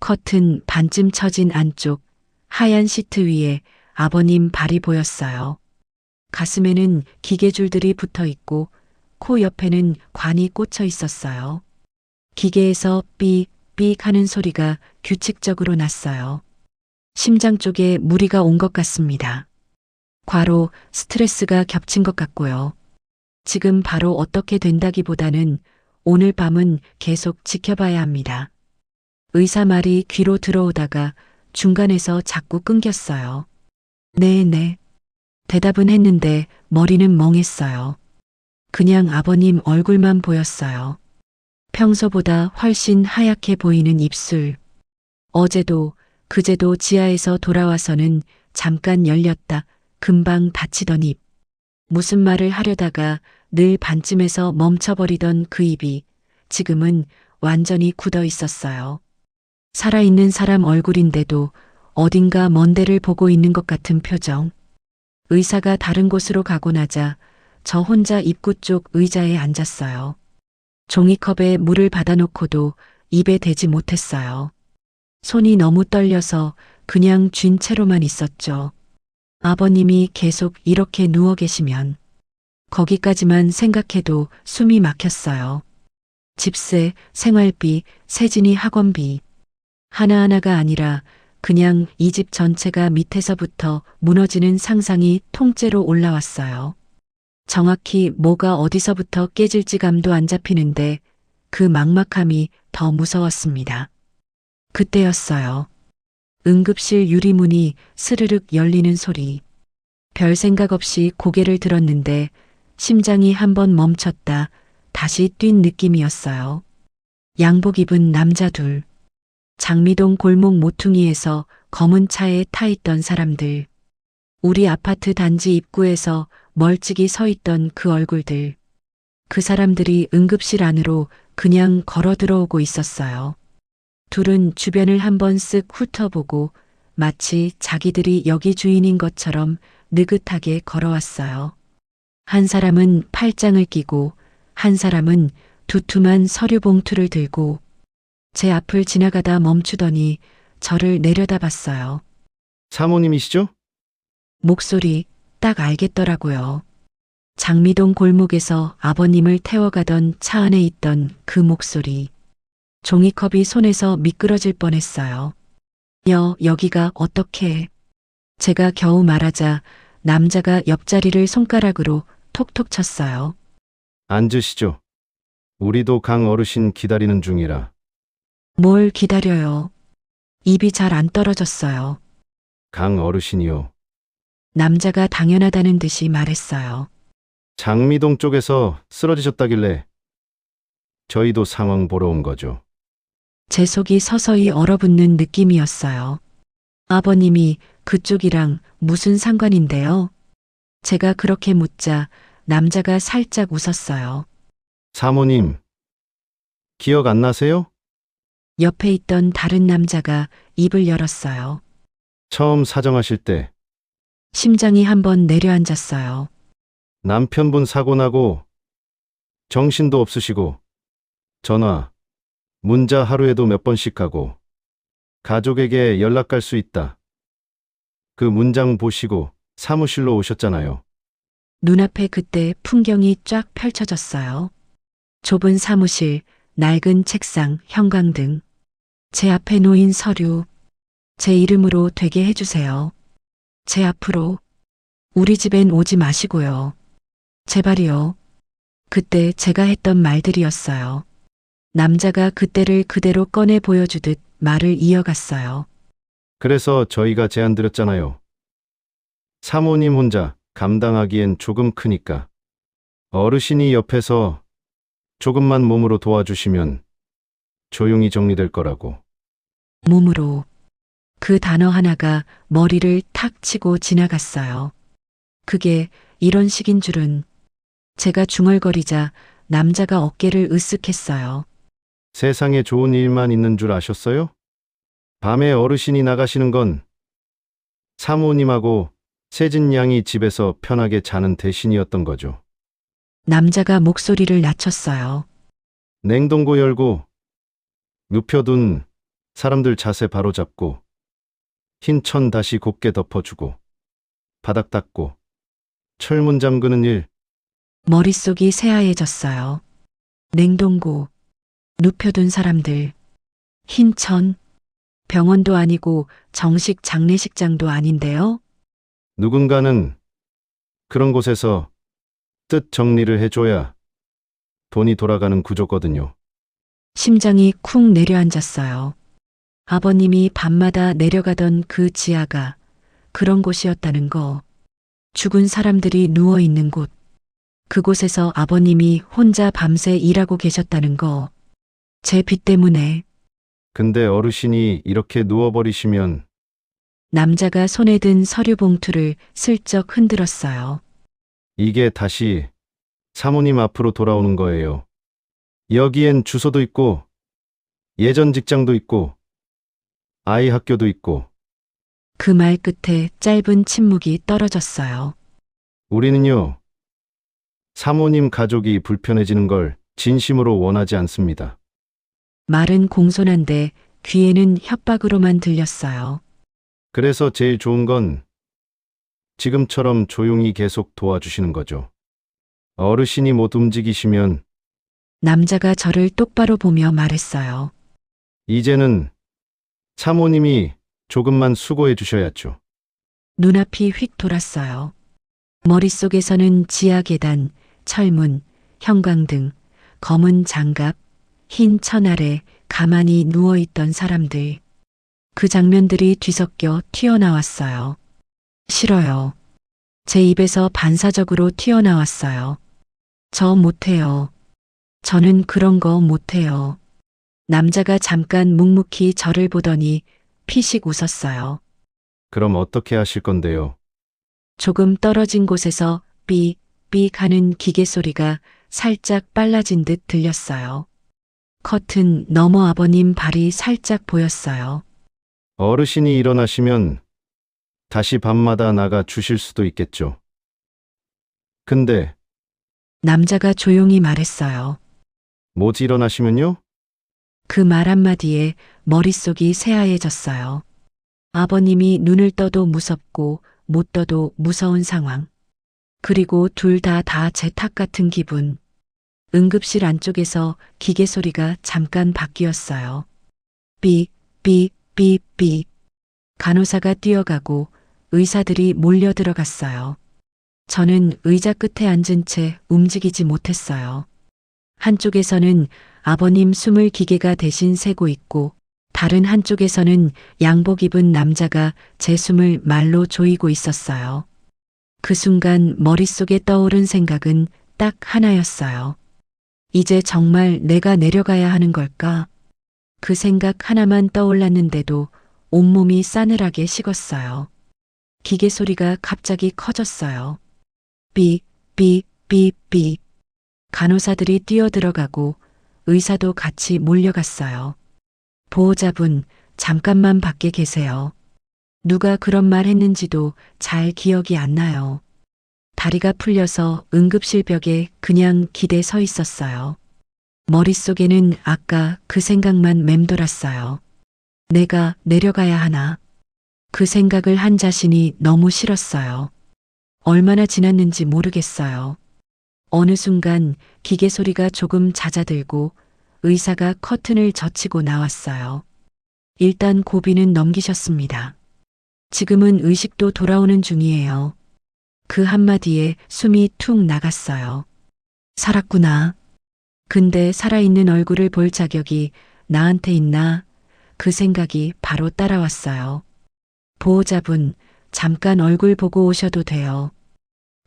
커튼 반쯤 처진 안쪽 하얀 시트 위에 아버님 발이 보였어요. 가슴에는 기계줄들이 붙어 있고 코 옆에는 관이 꽂혀 있었어요. 기계에서 삐삑 하는 소리가 규칙적으로 났어요. 심장 쪽에 무리가 온 것 같습니다. 과로 스트레스가 겹친 것 같고요. 지금 바로 어떻게 된다기보다는 오늘 밤은 계속 지켜봐야 합니다. 의사 말이 귀로 들어오다가 중간에서 자꾸 끊겼어요. 네. 대답은 했는데 머리는 멍했어요. 그냥 아버님 얼굴만 보였어요. 평소보다 훨씬 하얗게 보이는 입술. 어제도 그제도 지하에서 돌아와서는 잠깐 열렸다 금방 닫히던 입. 무슨 말을 하려다가 늘 반쯤에서 멈춰버리던 그 입이 지금은 완전히 굳어 있었어요. 살아있는 사람 얼굴인데도 어딘가 먼 데를 보고 있는 것 같은 표정. 의사가 다른 곳으로 가고 나자 저 혼자 입구 쪽 의자에 앉았어요. 종이컵에 물을 받아놓고도 입에 대지 못했어요. 손이 너무 떨려서 그냥 쥔 채로만 있었죠. 아버님이 계속 이렇게 누워 계시면 거기까지만 생각해도 숨이 막혔어요. 집세, 생활비, 세진이 학원비. 하나하나가 아니라 그냥 이 집 전체가 밑에서부터 무너지는 상상이 통째로 올라왔어요. 정확히 뭐가 어디서부터 깨질지 감도 안 잡히는데 그 막막함이 더 무서웠습니다. 그때였어요. 응급실 유리문이 스르륵 열리는 소리. 별 생각 없이 고개를 들었는데 심장이 한번 멈췄다 다시 뛴 느낌이었어요. 양복 입은 남자 둘. 장미동 골목 모퉁이에서 검은 차에 타 있던 사람들. 우리 아파트 단지 입구에서 멀찍이 서 있던 그 얼굴들. 그 사람들이 응급실 안으로 그냥 걸어 들어오고 있었어요. 둘은 주변을 한번 쓱 훑어보고 마치 자기들이 여기 주인인 것처럼 느긋하게 걸어왔어요. 한 사람은 팔짱을 끼고 한 사람은 두툼한 서류 봉투를 들고 제 앞을 지나가다 멈추더니 저를 내려다봤어요. 사모님이시죠? 목소리 딱 알겠더라고요. 장미동 골목에서 아버님을 태워가던 차 안에 있던 그 목소리. 종이컵이 손에서 미끄러질 뻔했어요. 여기가 어떻게? 제가 겨우 말하자 남자가 옆자리를 손가락으로 톡톡 쳤어요. 앉으시죠. 우리도 강 어르신 기다리는 중이라. 뭘 기다려요? 입이 잘 안 떨어졌어요. 강 어르신이요. 남자가 당연하다는 듯이 말했어요. 장미동 쪽에서 쓰러지셨다길래 저희도 상황 보러 온 거죠. 제 속이 서서히 얼어붙는 느낌이었어요. 아버님이 그쪽이랑 무슨 상관인데요? 제가 그렇게 묻자 남자가 살짝 웃었어요. 사모님, 기억 안 나세요? 옆에 있던 다른 남자가 입을 열었어요. 처음 사정하실 때 심장이 한번 내려앉았어요. 남편분 사고 나고 정신도 없으시고 전화, 문자 하루에도 몇 번씩 하고 가족에게 연락 갈 수 있다. 그 문장 보시고 사무실로 오셨잖아요. 눈앞에 그때 풍경이 쫙 펼쳐졌어요. 좁은 사무실, 낡은 책상, 형광등. 제 앞에 놓인 서류. 제 이름으로 되게 해주세요. 제 앞으로. 우리 집엔 오지 마시고요. 제발이요. 그때 제가 했던 말들이었어요. 남자가 그때를 그대로 꺼내 보여주듯 말을 이어갔어요. 그래서 저희가 제안 드렸잖아요. 사모님 혼자 감당하기엔 조금 크니까 어르신이 옆에서 조금만 몸으로 도와주시면 조용히 정리될 거라고. 몸으로. 그 단어 하나가 머리를 탁 치고 지나갔어요. 그게 이런 식인 줄은. 제가 중얼거리자 남자가 어깨를 으쓱했어요. 세상에 좋은 일만 있는 줄 아셨어요? 밤에 어르신이 나가시는 건 사모님하고 세진 양이 집에서 편하게 자는 대신이었던 거죠. 남자가 목소리를 낮췄어요. 냉동고 열고 눕혀둔 사람들 자세 바로 잡고 흰 천 다시 곱게 덮어주고 바닥 닦고 철문 잠그는 일. 머릿속이 새하얘졌어요. 냉동고, 눕혀둔 사람들, 흰천, 병원도 아니고 정식 장례식장도 아닌데요? 누군가는 그런 곳에서 뜻 정리를 해줘야 돈이 돌아가는 구조거든요. 심장이 쿵 내려앉았어요. 아버님이 밤마다 내려가던 그 지하가 그런 곳이었다는 거. 죽은 사람들이 누워있는 곳. 그곳에서 아버님이 혼자 밤새 일하고 계셨다는 거. 제 빚 때문에. 근데 어르신이 이렇게 누워버리시면 남자가 손에 든 서류 봉투를 슬쩍 흔들었어요. 이게 다시 사모님 앞으로 돌아오는 거예요. 여기엔 주소도 있고, 예전 직장도 있고, 아이 학교도 있고, 그 말 끝에 짧은 침묵이 떨어졌어요. 우리는요, 사모님 가족이 불편해지는 걸 진심으로 원하지 않습니다. 말은 공손한데 귀에는 협박으로만 들렸어요. 그래서 제일 좋은 건 지금처럼 조용히 계속 도와주시는 거죠. 어르신이 못 움직이시면 남자가 저를 똑바로 보며 말했어요. 이제는 사모님이 조금만 수고해 주셔야죠. 눈앞이 휙 돌았어요. 머릿속에서는 지하 계단, 철문, 형광등, 검은 장갑, 흰 천 아래 가만히 누워있던 사람들. 그 장면들이 뒤섞여 튀어나왔어요. 싫어요. 제 입에서 반사적으로 튀어나왔어요. 저 못해요. 저는 그런 거 못해요. 남자가 잠깐 묵묵히 저를 보더니 피식 웃었어요. 그럼 어떻게 하실 건데요? 조금 떨어진 곳에서 삐 하는 기계 소리가 살짝 빨라진 듯 들렸어요. 커튼 너머 아버님 발이 살짝 보였어요. 어르신이 일어나시면 다시 밤마다 나가 주실 수도 있겠죠. 근데 남자가 조용히 말했어요. 못 일어나시면요? 그 말 한마디에 머릿속이 새하얘졌어요. 아버님이 눈을 떠도 무섭고 못 떠도 무서운 상황. 그리고 둘 다 제 탓 같은 기분. 응급실 안쪽에서 기계 소리가 잠깐 바뀌었어요. 삐. 간호사가 뛰어가고 의사들이 몰려 들어갔어요. 저는 의자 끝에 앉은 채 움직이지 못했어요. 한쪽에서는 아버님 숨을 기계가 대신 세고 있고 다른 한쪽에서는 양복 입은 남자가 제 숨을 말로 조이고 있었어요. 그 순간 머릿속에 떠오른 생각은 딱 하나였어요. 이제 정말 내가 내려가야 하는 걸까? 그 생각 하나만 떠올랐는데도 온몸이 싸늘하게 식었어요. 기계 소리가 갑자기 커졌어요. 삐. 간호사들이 뛰어들어가고 의사도 같이 몰려갔어요. 보호자분, 잠깐만 밖에 계세요. 누가 그런 말 했는지도 잘 기억이 안 나요. 다리가 풀려서 응급실 벽에 그냥 기대 서 있었어요. 머릿속에는 아까 그 생각만 맴돌았어요. 내가 내려가야 하나. 그 생각을 한 자신이 너무 싫었어요. 얼마나 지났는지 모르겠어요. 어느 순간 기계 소리가 조금 잦아들고 의사가 커튼을 젖히고 나왔어요. 일단 고비는 넘기셨습니다. 지금은 의식도 돌아오는 중이에요. 그 한마디에 숨이 툭 나갔어요. 살았구나. 근데 살아있는 얼굴을 볼 자격이 나한테 있나? 그 생각이 바로 따라왔어요. 보호자분, 잠깐 얼굴 보고 오셔도 돼요.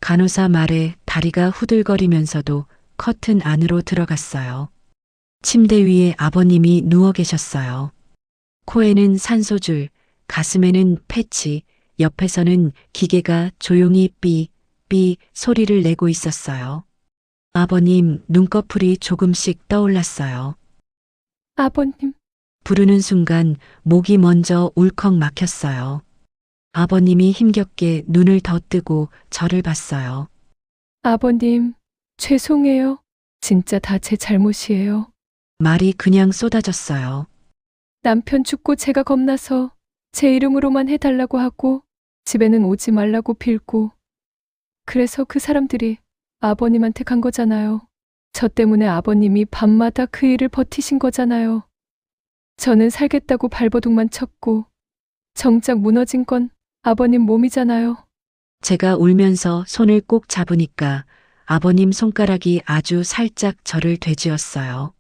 간호사 말에 다리가 후들거리면서도 커튼 안으로 들어갔어요. 침대 위에 아버님이 누워 계셨어요. 코에는 산소줄, 가슴에는 패치, 옆에서는 기계가 조용히 삐 소리를 내고 있었어요. 아버님 눈꺼풀이 조금씩 떠올랐어요. 아버님, 부르는 순간 목이 먼저 울컥 막혔어요. 아버님이 힘겹게 눈을 더 뜨고 저를 봤어요. 아버님, 죄송해요. 진짜 다 제 잘못이에요. 말이 그냥 쏟아졌어요. 남편 죽고 제가 겁나서 제 이름으로만 해달라고 하고 집에는 오지 말라고 빌고 그래서 그 사람들이 아버님한테 간 거잖아요. 저 때문에 아버님이 밤마다 그 일을 버티신 거잖아요. 저는 살겠다고 발버둥만 쳤고 정작 무너진 건 아버님 몸이잖아요. 제가 울면서 손을 꼭 잡으니까 아버님 손가락이 아주 살짝 저를 되쥐었어요.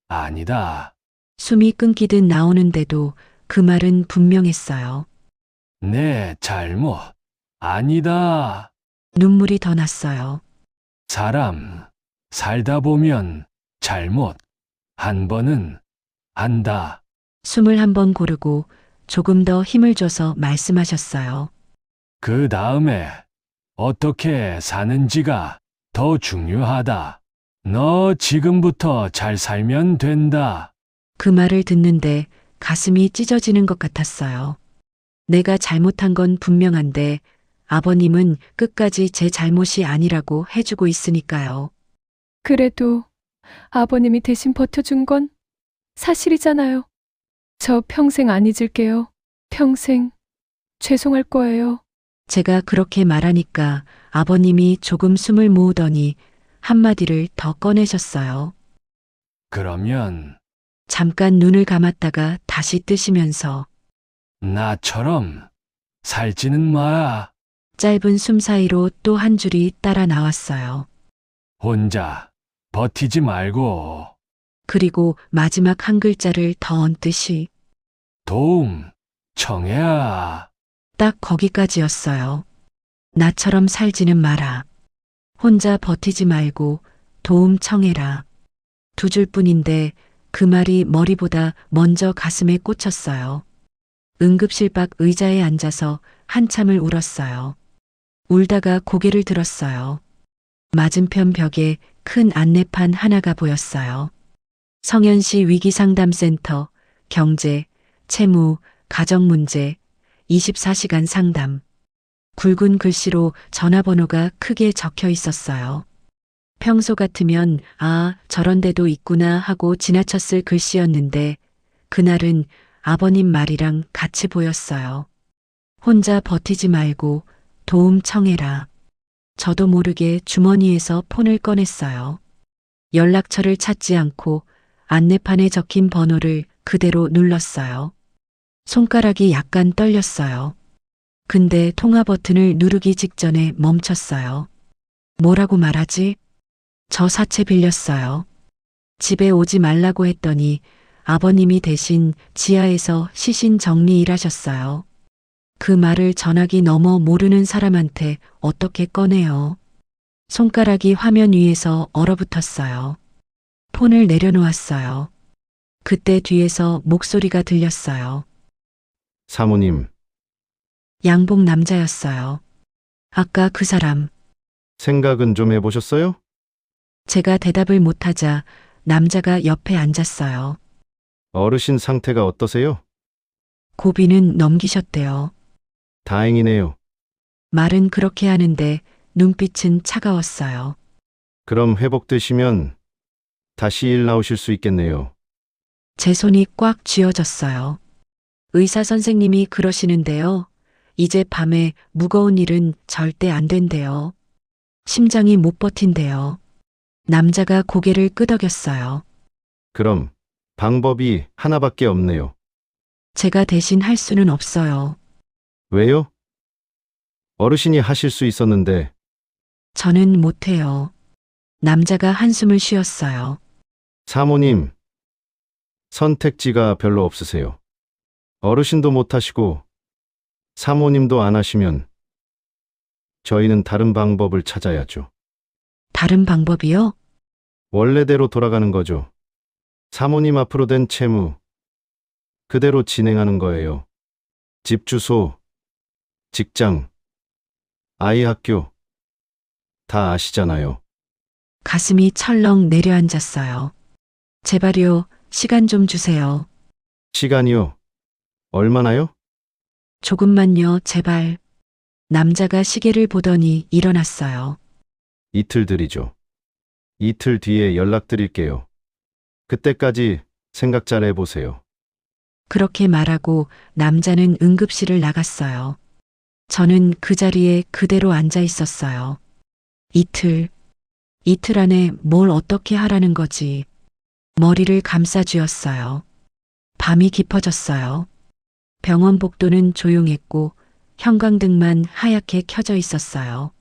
아니다. 숨이 끊기듯 나오는데도 그 말은 분명했어요. 내 잘못. 아니다. 눈물이 더 났어요. 사람, 살다 보면 잘못. 한 번은 한다. 숨을 한 번 고르고 조금 더 힘을 줘서 말씀하셨어요. 그 다음에 어떻게 사는지가 더 중요하다. 너 지금부터 잘 살면 된다. 그 말을 듣는데 가슴이 찢어지는 것 같았어요. 내가 잘못한 건 분명한데 아버님은 끝까지 제 잘못이 아니라고 해주고 있으니까요. 그래도 아버님이 대신 버텨준 건 사실이잖아요. 저 평생 안 잊을게요. 평생 죄송할 거예요. 제가 그렇게 말하니까 아버님이 조금 숨을 모으더니 한마디를 더 꺼내셨어요. 그러면 잠깐 눈을 감았다가 다시 뜨시면서 나처럼 살지는 마. 짧은 숨 사이로 또 한 줄이 따라 나왔어요. 혼자 버티지 말고 그리고 마지막 한 글자를 더 얹듯이 도움 청해야. 딱 거기까지였어요. 나처럼 살지는 마라. 혼자 버티지 말고 도움 청해라. 두 줄뿐인데 그 말이 머리보다 먼저 가슴에 꽂혔어요. 응급실 밖 의자에 앉아서 한참을 울었어요. 울다가 고개를 들었어요. 맞은편 벽에 큰 안내판 하나가 보였어요. 성현시 위기상담센터, 경제, 채무, 가정문제, 24시간 상담. 굵은 글씨로 전화번호가 크게 적혀 있었어요. 평소 같으면 아, 저런 데도 있구나 하고 지나쳤을 글씨였는데 그날은 아버님 말이랑 같이 보였어요. 혼자 버티지 말고 도움 청해라. 저도 모르게 주머니에서 폰을 꺼냈어요. 연락처를 찾지 않고 안내판에 적힌 번호를 그대로 눌렀어요. 손가락이 약간 떨렸어요. 근데 통화 버튼을 누르기 직전에 멈췄어요. 뭐라고 말하지? 저 사채 빌렸어요. 집에 오지 말라고 했더니 아버님이 대신 지하에서 시신 정리 일하셨어요. 그 말을 전화기 너머 모르는 사람한테 어떻게 꺼내요? 손가락이 화면 위에서 얼어붙었어요. 폰을 내려놓았어요. 그때 뒤에서 목소리가 들렸어요. 사모님, 양복 남자였어요. 아까 그 사람. 생각은 좀 해보셨어요? 제가 대답을 못하자 남자가 옆에 앉았어요. 어르신 상태가 어떠세요? 고비는 넘기셨대요. 다행이네요. 말은 그렇게 하는데 눈빛은 차가웠어요. 그럼 회복되시면 다시 일 나오실 수 있겠네요. 제 손이 꽉 쥐어졌어요. 의사 선생님이 그러시는데요. 이제 밤에 무거운 일은 절대 안 된대요. 심장이 못 버틴대요. 남자가 고개를 끄덕였어요. 그럼 방법이 하나밖에 없네요. 제가 대신 할 수는 없어요. 왜요? 어르신이 하실 수 있었는데 저는 못해요. 남자가 한숨을 쉬었어요. 사모님, 선택지가 별로 없으세요. 어르신도 못하시고 사모님도 안 하시면 저희는 다른 방법을 찾아야죠. 다른 방법이요? 원래대로 돌아가는 거죠. 사모님 앞으로 된 채무 그대로 진행하는 거예요. 집 주소, 직장, 아이 학교 다 아시잖아요. 가슴이 철렁 내려앉았어요. 제발요, 시간 좀 주세요. 시간이요? 얼마나요? 조금만요, 제발. 남자가 시계를 보더니 일어났어요. 이틀 드리죠. 이틀 뒤에 연락드릴게요. 그때까지 생각 잘 해보세요. 그렇게 말하고 남자는 응급실을 나갔어요. 저는 그 자리에 그대로 앉아 있었어요. 이틀 안에 뭘 어떻게 하라는 거지. 머리를 감싸쥐었어요. 밤이 깊어졌어요. 병원 복도는 조용했고 형광등만 하얗게 켜져 있었어요.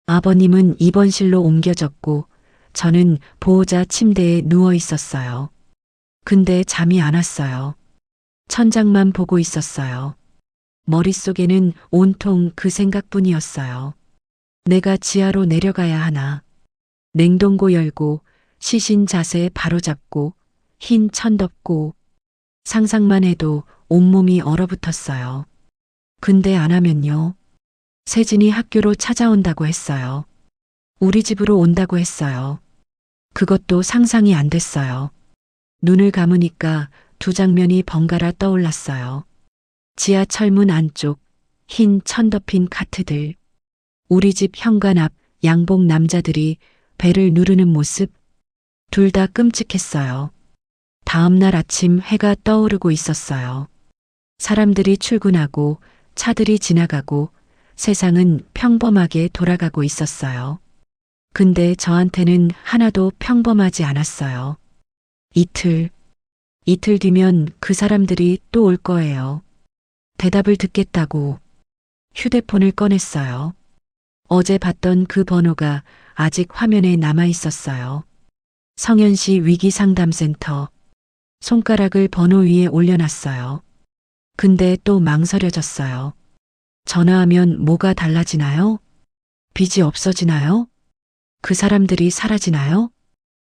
아버님은 입원실로 옮겨졌고 저는 보호자 침대에 누워 있었어요. 근데 잠이 안 왔어요. 천장만 보고 있었어요. 머릿속에는 온통 그 생각뿐이었어요. 내가 지하로 내려가야 하나. 냉동고 열고 시신 자세 바로잡고 흰 천 덮고 상상만 해도 온몸이 얼어붙었어요. 근데 안 하면요. 세진이 학교로 찾아온다고 했어요. 우리 집으로 온다고 했어요. 그것도 상상이 안 됐어요. 눈을 감으니까 두 장면이 번갈아 떠올랐어요. 지하철문 안쪽, 흰 천 덮인 카트들. 우리 집 현관 앞 양복 남자들이 배를 누르는 모습. 둘 다 끔찍했어요. 다음 날 아침 해가 떠오르고 있었어요. 사람들이 출근하고 차들이 지나가고 세상은 평범하게 돌아가고 있었어요. 근데 저한테는 하나도 평범하지 않았어요. 이틀 뒤면 그 사람들이 또 올 거예요. 대답을 듣겠다고 휴대폰을 꺼냈어요. 어제 봤던 그 번호가 아직 화면에 남아 있었어요. 성현시 위기상담센터. 손가락을 번호 위에 올려놨어요. 근데 또 망설여졌어요. 전화하면 뭐가 달라지나요? 빚이 없어지나요? 그 사람들이 사라지나요?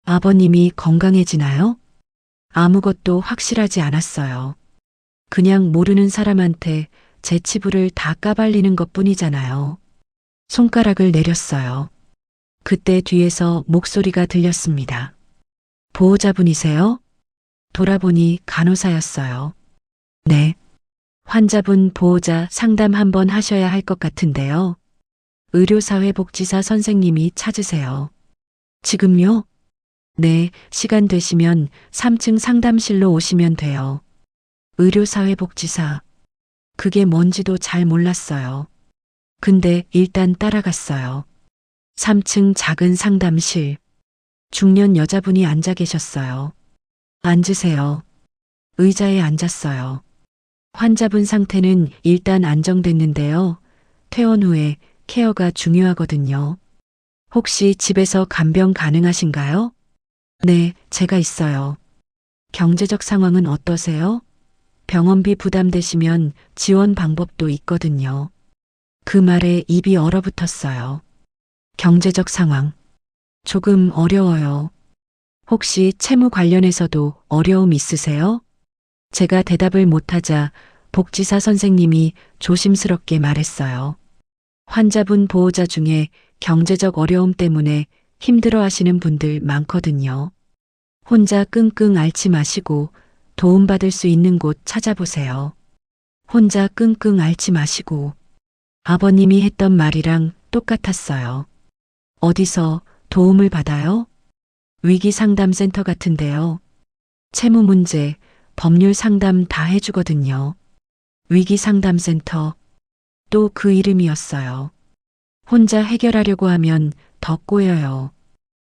아버님이 건강해지나요? 아무것도 확실하지 않았어요. 그냥 모르는 사람한테 제 치부를 다 까발리는 것 뿐이잖아요. 손가락을 내렸어요. 그때 뒤에서 목소리가 들렸습니다. 보호자분이세요? 돌아보니 간호사였어요. 네. 환자분 보호자 상담 한번 하셔야 할 것 같은데요. 의료사회복지사 선생님이 찾으세요. 지금요? 네, 시간 되시면 3층 상담실로 오시면 돼요. 의료사회복지사. 그게 뭔지도 잘 몰랐어요. 근데 일단 따라갔어요. 3층 작은 상담실. 중년 여자분이 앉아 계셨어요. 앉으세요. 의자에 앉았어요. 환자분 상태는 일단 안정됐는데요. 퇴원 후에 케어가 중요하거든요. 혹시 집에서 간병 가능하신가요? 네, 제가 있어요. 경제적 상황은 어떠세요? 병원비 부담되시면 지원 방법도 있거든요. 그 말에 입이 얼어붙었어요. 경제적 상황. 조금 어려워요. 혹시 채무 관련해서도 어려움 있으세요? 제가 대답을 못하자 복지사 선생님이 조심스럽게 말했어요. 환자분 보호자 중에 경제적 어려움 때문에 힘들어 하시는 분들 많거든요. 혼자 끙끙 앓지 마시고 도움받을 수 있는 곳 찾아보세요. 혼자 끙끙 앓지 마시고. 아버님이 했던 말이랑 똑같았어요. 어디서 도움을 받아요? 위기상담센터 같은데요. 채무 문제, 법률 상담 다 해주거든요. 위기상담센터. 또 그 이름이었어요. 혼자 해결하려고 하면 더 꼬여요.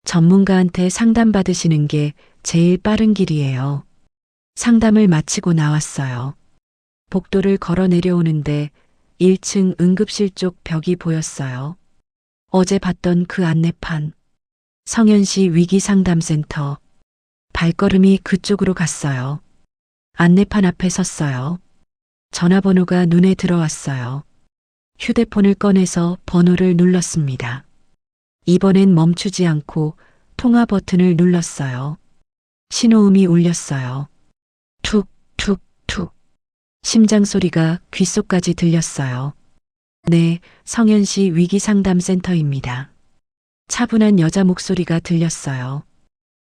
전문가한테 상담받으시는 게 제일 빠른 길이에요. 상담을 마치고 나왔어요. 복도를 걸어 내려오는데 1층 응급실 쪽 벽이 보였어요. 어제 봤던 그 안내판. 성현시 위기상담센터. 발걸음이 그쪽으로 갔어요. 안내판 앞에 섰어요. 전화번호가 눈에 들어왔어요. 휴대폰을 꺼내서 번호를 눌렀습니다. 이번엔 멈추지 않고 통화 버튼을 눌렀어요. 신호음이 울렸어요. 툭, 툭, 툭. 심장 소리가 귓속까지 들렸어요. 네, 성현시 위기상담센터입니다. 차분한 여자 목소리가 들렸어요.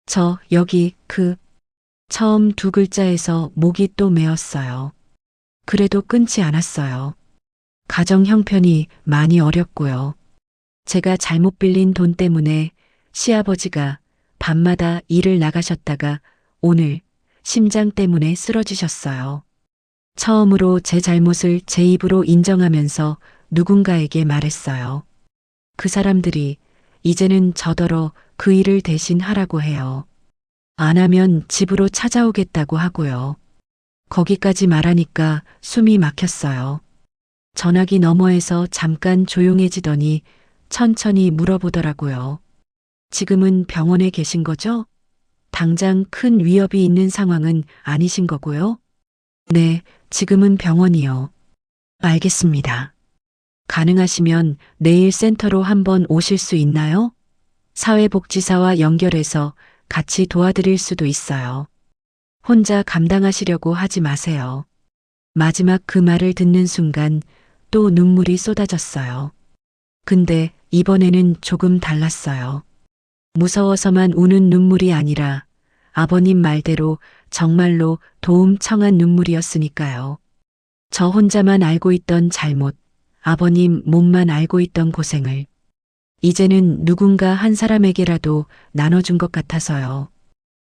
저, 여기, 처음 두 글자에서 목이 또 메었어요. 그래도 끊지 않았어요. 가정 형편이 많이 어렵고요. 제가 잘못 빌린 돈 때문에 시아버지가 밤마다 일을 나가셨다가 오늘 심장 때문에 쓰러지셨어요. 처음으로 제 잘못을 제 입으로 인정하면서 누군가에게 말했어요. 그 사람들이 이제는 저더러 그 일을 대신 하라고 해요. 안 하면 집으로 찾아오겠다고 하고요. 거기까지 말하니까 숨이 막혔어요. 전화기 너머에서 잠깐 조용해지더니 천천히 물어보더라고요. 지금은 병원에 계신 거죠? 당장 큰 위협이 있는 상황은 아니신 거고요? 네, 지금은 병원이요. 알겠습니다. 가능하시면 내일 센터로 한번 오실 수 있나요? 사회복지사와 연결해서 같이 도와드릴 수도 있어요. 혼자 감당하시려고 하지 마세요. 마지막 그 말을 듣는 순간 또 눈물이 쏟아졌어요. 근데 이번에는 조금 달랐어요. 무서워서만 우는 눈물이 아니라 아버님 말대로 정말로 도움 청한 눈물이었으니까요. 저 혼자만 알고 있던 잘못, 아버님 몸만 알고 있던 고생을 이제는 누군가 한 사람에게라도 나눠준 것 같아서요.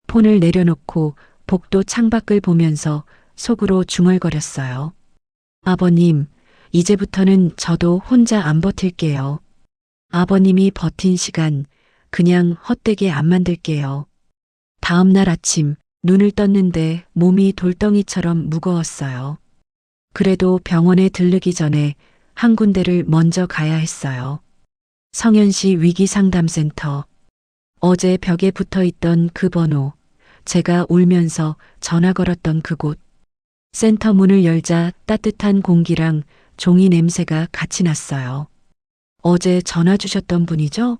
폰을 내려놓고 복도 창밖을 보면서 속으로 중얼거렸어요. 아버님, 이제부터는 저도 혼자 안 버틸게요. 아버님이 버틴 시간 그냥 헛되게 안 만들게요. 다음 날 아침 눈을 떴는데 몸이 돌덩이처럼 무거웠어요. 그래도 병원에 들르기 전에 한 군데를 먼저 가야 했어요. 성현시 위기상담센터. 어제 벽에 붙어 있던 그 번호, 제가 울면서 전화 걸었던 그곳. 센터 문을 열자 따뜻한 공기랑 종이 냄새가 같이 났어요. 어제 전화 주셨던 분이죠?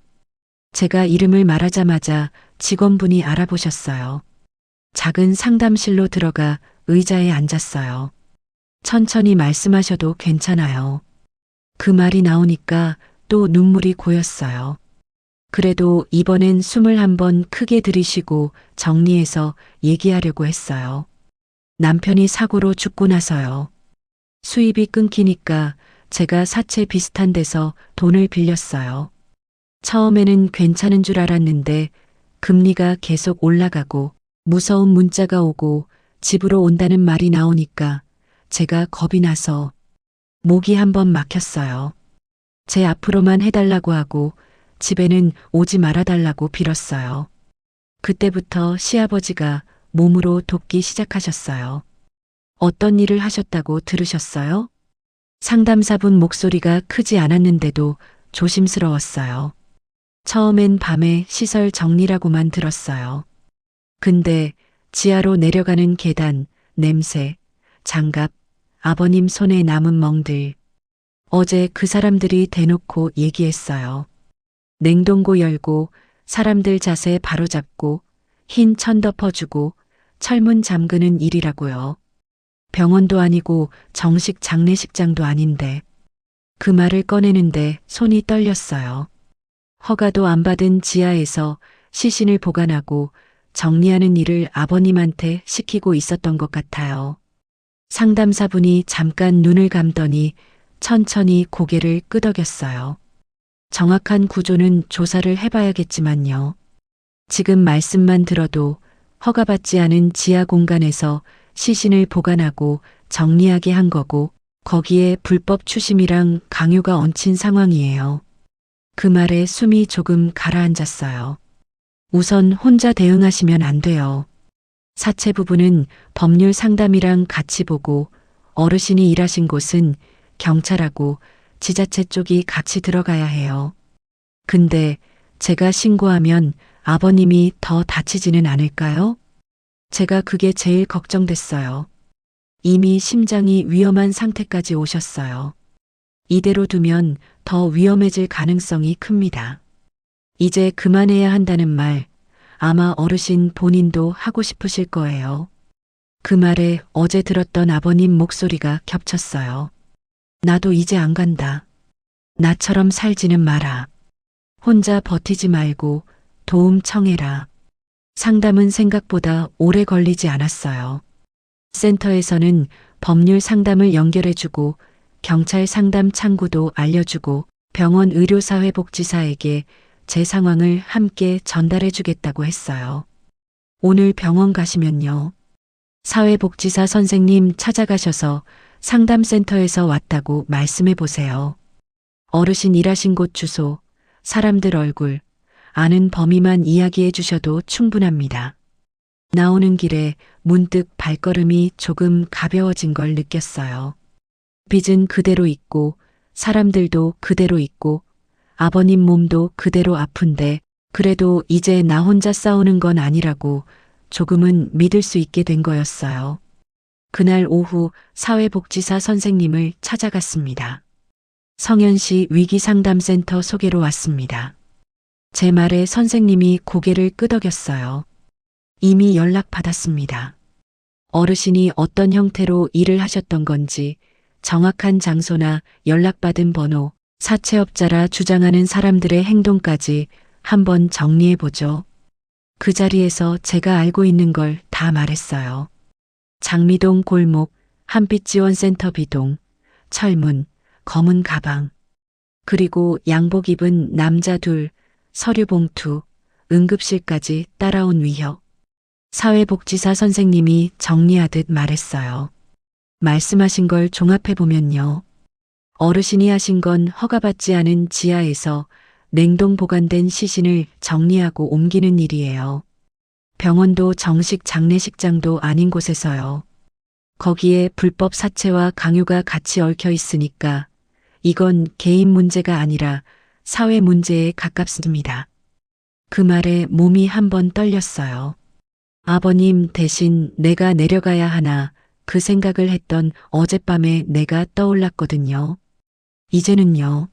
제가 이름을 말하자마자 직원분이 알아보셨어요. 작은 상담실로 들어가 의자에 앉았어요. 천천히 말씀하셔도 괜찮아요. 그 말이 나오니까 또 눈물이 고였어요. 그래도 이번엔 숨을 한번 크게 들이쉬고 정리해서 얘기하려고 했어요. 남편이 사고로 죽고 나서요. 수입이 끊기니까 제가 사채 비슷한 데서 돈을 빌렸어요. 처음에는 괜찮은 줄 알았는데 금리가 계속 올라가고 무서운 문자가 오고 집으로 온다는 말이 나오니까 제가 겁이 나서 목이 한번 막혔어요. 제 앞으로만 해달라고 하고 집에는 오지 말아달라고 빌었어요. 그때부터 시아버지가 몸으로 돕기 시작하셨어요. 어떤 일을 하셨다고 들으셨어요? 상담사분 목소리가 크지 않았는데도 조심스러웠어요. 처음엔 밤에 시설 정리라고만 들었어요. 근데 지하로 내려가는 계단, 냄새, 장갑, 아버님 손에 남은 멍들. 어제 그 사람들이 대놓고 얘기했어요. 냉동고 열고 사람들 자세 바로잡고 흰 천 덮어주고 철문 잠그는 일이라고요. 병원도 아니고 정식 장례식장도 아닌데. 그 말을 꺼내는데 손이 떨렸어요. 허가도 안 받은 지하에서 시신을 보관하고 정리하는 일을 아버님한테 시키고 있었던 것 같아요. 상담사분이 잠깐 눈을 감더니 천천히 고개를 끄덕였어요. 정확한 구조는 조사를 해봐야겠지만요. 지금 말씀만 들어도 허가받지 않은 지하 공간에서 시신을 보관하고 정리하게 한 거고 거기에 불법 추심이랑 강요가 얹힌 상황이에요. 그 말에 숨이 조금 가라앉았어요. 우선 혼자 대응하시면 안 돼요. 사채 부분은 법률 상담이랑 같이 보고 어르신이 일하신 곳은 경찰하고 지자체 쪽이 같이 들어가야 해요. 근데 제가 신고하면 아버님이 더 다치지는 않을까요? 제가 그게 제일 걱정됐어요. 이미 심장이 위험한 상태까지 오셨어요. 이대로 두면 더 위험해질 가능성이 큽니다. 이제 그만해야 한다는 말, 아마 어르신 본인도 하고 싶으실 거예요. 그 말에 어제 들었던 아버님 목소리가 겹쳤어요. 나도 이제 안 간다. 나처럼 살지는 마라. 혼자 버티지 말고 도움 청해라. 상담은 생각보다 오래 걸리지 않았어요. 센터에서는 법률 상담을 연결해주고 경찰 상담 창구도 알려주고 병원 의료사회복지사에게 제 상황을 함께 전달해주겠다고 했어요. 오늘 병원 가시면요. 사회복지사 선생님 찾아가셔서 상담센터에서 왔다고 말씀해 보세요. 어르신 일하신 곳 주소, 사람들 얼굴, 아는 범위만 이야기해 주셔도 충분합니다. 나오는 길에 문득 발걸음이 조금 가벼워진 걸 느꼈어요. 빚은 그대로 있고 사람들도 그대로 있고 아버님 몸도 그대로 아픈데 그래도 이제 나 혼자 싸우는 건 아니라고 조금은 믿을 수 있게 된 거였어요. 그날 오후 사회복지사 선생님을 찾아갔습니다. 성현시 위기상담센터 소개로 왔습니다. 제 말에 선생님이 고개를 끄덕였어요. 이미 연락받았습니다. 어르신이 어떤 형태로 일을 하셨던 건지 정확한 장소나 연락받은 번호, 사채업자라 주장하는 사람들의 행동까지 한번 정리해보죠. 그 자리에서 제가 알고 있는 걸 다 말했어요. 장미동 골목, 한빛지원센터 비동, 철문, 검은 가방, 그리고 양복 입은 남자 둘, 서류 봉투, 응급실까지 따라온 위협. 사회복지사 선생님이 정리하듯 말했어요. 말씀하신 걸 종합해보면요. 어르신이 하신 건 허가받지 않은 지하에서 냉동 보관된 시신을 정리하고 옮기는 일이에요. 병원도 정식 장례식장도 아닌 곳에서요. 거기에 불법 사채와 강요가 같이 얽혀 있으니까 이건 개인 문제가 아니라 사회 문제에 가깝습니다. 그 말에 몸이 한번 떨렸어요. 아버님 대신 내가 내려가야 하나 그 생각을 했던 어젯밤에 내가 떠올랐거든요. 이제는요.